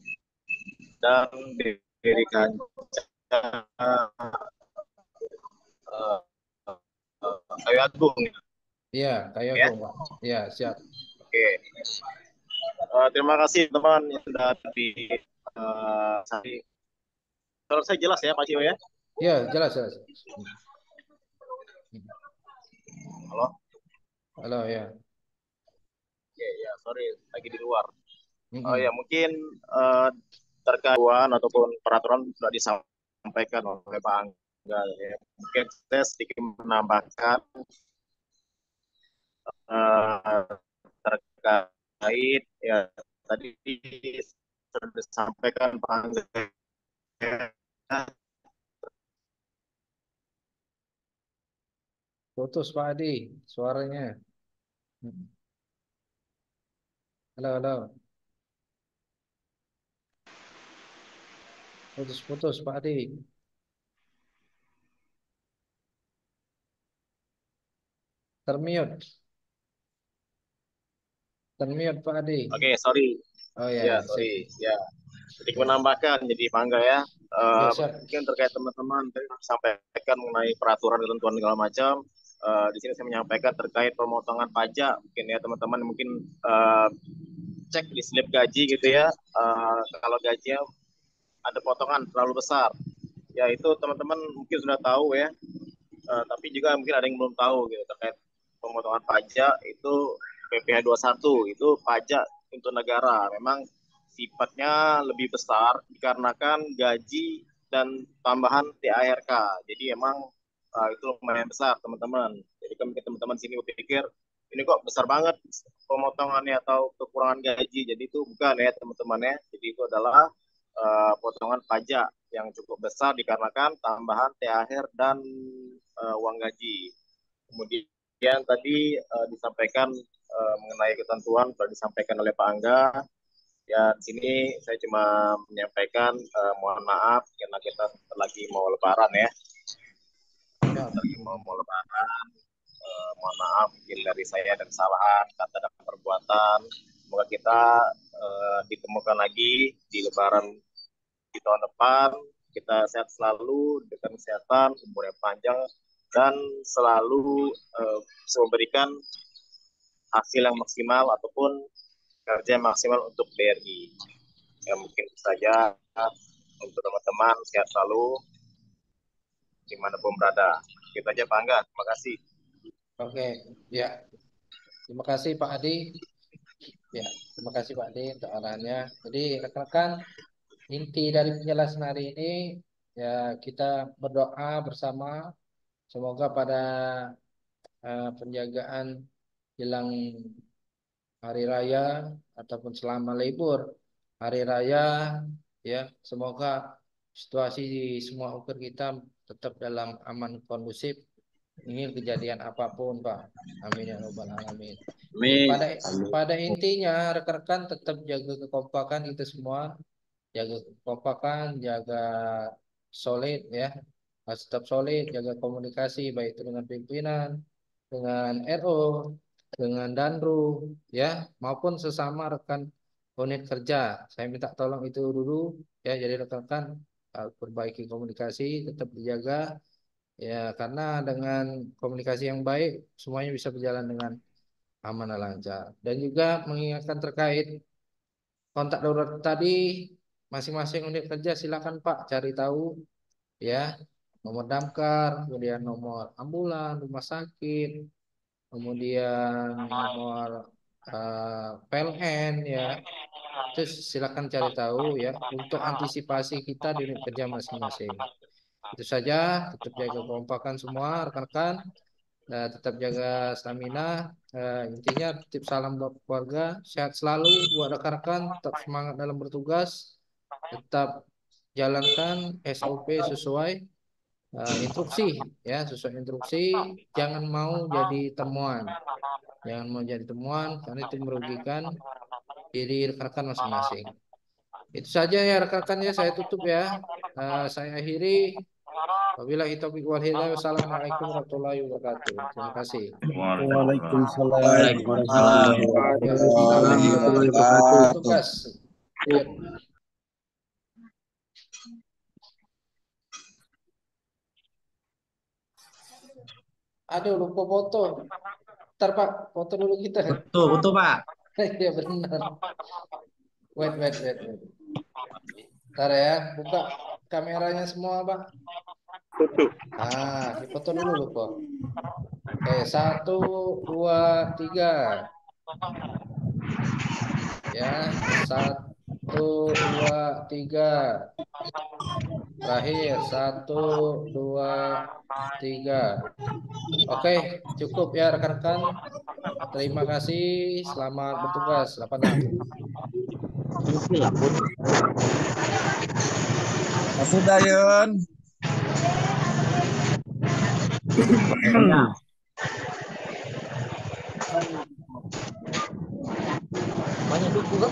dan diri kaca Kayu Agung. Iya, Kayu Agung, Pak. Iya, siap. Oke. Terima kasih teman yang sudah di kalau saya jelas ya Pak Cio ya. Iya, jelas, jelas. Halo. Halo, ya. Ya, sorry, lagi di luar. Ya mungkin terkait ataupun peraturan sudah disampaikan oleh Pak Angga ya. Mungkin saya sedikit menambahkan terkait ya tadi sudah disampaikan Pak Angga. Putus Pak Adi, suaranya. Halo, halo. Putus-putus Pak Adi. Termute. Termute Pak Adi. Oke, sorry. Oh ya, Ya, sorry. Ya, sedikit menambahkan jadi Pak Angga ya. Mungkin terkait teman-teman tadi sampaikan mengenai peraturan ketentuan segala macam. Di sini saya menyampaikan terkait pemotongan pajak. Mungkin ya teman-teman mungkin cek di slip gaji gitu ya. Kalau gajinya ada potongan terlalu besar, ya itu teman-teman mungkin sudah tahu ya. Tapi juga mungkin ada yang belum tahu gitu terkait pemotongan pajak itu PPh 21 itu pajak untuk negara. Memang sifatnya lebih besar dikarenakan gaji dan tambahan TARK. Jadi emang itu lumayan besar teman-teman. Jadi kan teman-teman sini berpikir ini kok besar banget pemotongannya atau kekurangan gaji. Jadi itu bukan ya teman-teman ya. Jadi itu adalah potongan pajak yang cukup besar dikarenakan tambahan THR dan uang gaji. Kemudian tadi disampaikan mengenai ketentuan sudah disampaikan oleh Pak Angga. Ya, di sini saya cuma menyampaikan mohon maaf karena kita lagi mau lebaran ya. Lagi mau lebaran. Mohon maaf mungkin dari saya ada kesalahan kata dan perbuatan. Semoga kita ditemukan lagi di lebaran di tahun depan. Kita sehat selalu, dengan kesehatan, umur yang panjang, dan selalu bisa memberikan hasil yang maksimal ataupun kerja maksimal untuk BRI. Ya mungkin saja untuk teman-teman sehat selalu dimanapun berada. Kita aja Pak Angga, terima kasih. Oke, ya. Terima kasih Pak Adi. Ya, terima kasih Pak Adi untuk arahannya. Jadi rekan-rekan, inti dari penjelasan hari ini ya kita berdoa bersama semoga pada penjagaan jelang hari raya ataupun selama libur hari raya ya semoga situasi di semua ukur kita tetap dalam aman kondusif. Ini kejadian apapun Pak. Amin ya robbal alamin. Pada intinya rekan-rekan tetap jaga kekompakan kita semua, jaga kekompakan, jaga solid ya, harus tetap solid, jaga komunikasi baik itu dengan pimpinan, dengan RO, dengan Danru ya, maupun sesama rekan unit kerja. Saya minta tolong itu dulu ya, jadi rekan-rekan perbaiki komunikasi, tetap dijaga. Ya, karena dengan komunikasi yang baik, semuanya bisa berjalan dengan aman dan lancar. Dan juga mengingatkan terkait kontak darurat tadi, masing-masing unit kerja silakan Pak cari tahu ya nomor damkar, kemudian nomor ambulan, rumah sakit, kemudian nomor PLN ya. Terus silakan cari tahu ya untuk antisipasi kita di unit kerja masing-masing. Itu saja, tetap jaga kekompakan semua rekan-rekan, tetap jaga stamina. Intinya titip salam buat keluarga, sehat selalu buat rekan-rekan, tetap semangat dalam bertugas, tetap jalankan SOP sesuai instruksi ya, sesuai instruksi. Jangan mau jadi temuan, karena itu merugikan diri rekan-rekan masing-masing. Itu saja ya rekan-rekan ya, saya tutup ya. Saya akhiri. Wabillahi taufiq wal hidayah. Wassalamualaikum warahmatullahi wabarakatuh. Terima kasih. Waalaikumsalam Waalaikumsalam. Ya, warahmatullahi selamat wabarakatuh. bertugas. Ya. Aduh, lupa foto. Ntar Pak, foto dulu kita. Betul Pak. Iya benar. Wait. Ntar ya, buka kameranya semua Pak. Foto dulu lupa. Oke, 1, 2, 3. Ya, 1, 2, 3. Terakhir 1, 2, 3. Oke, cukup ya rekan-rekan. Terima kasih. Selamat bertugas. 86. Sudah Yun. Banyak juga.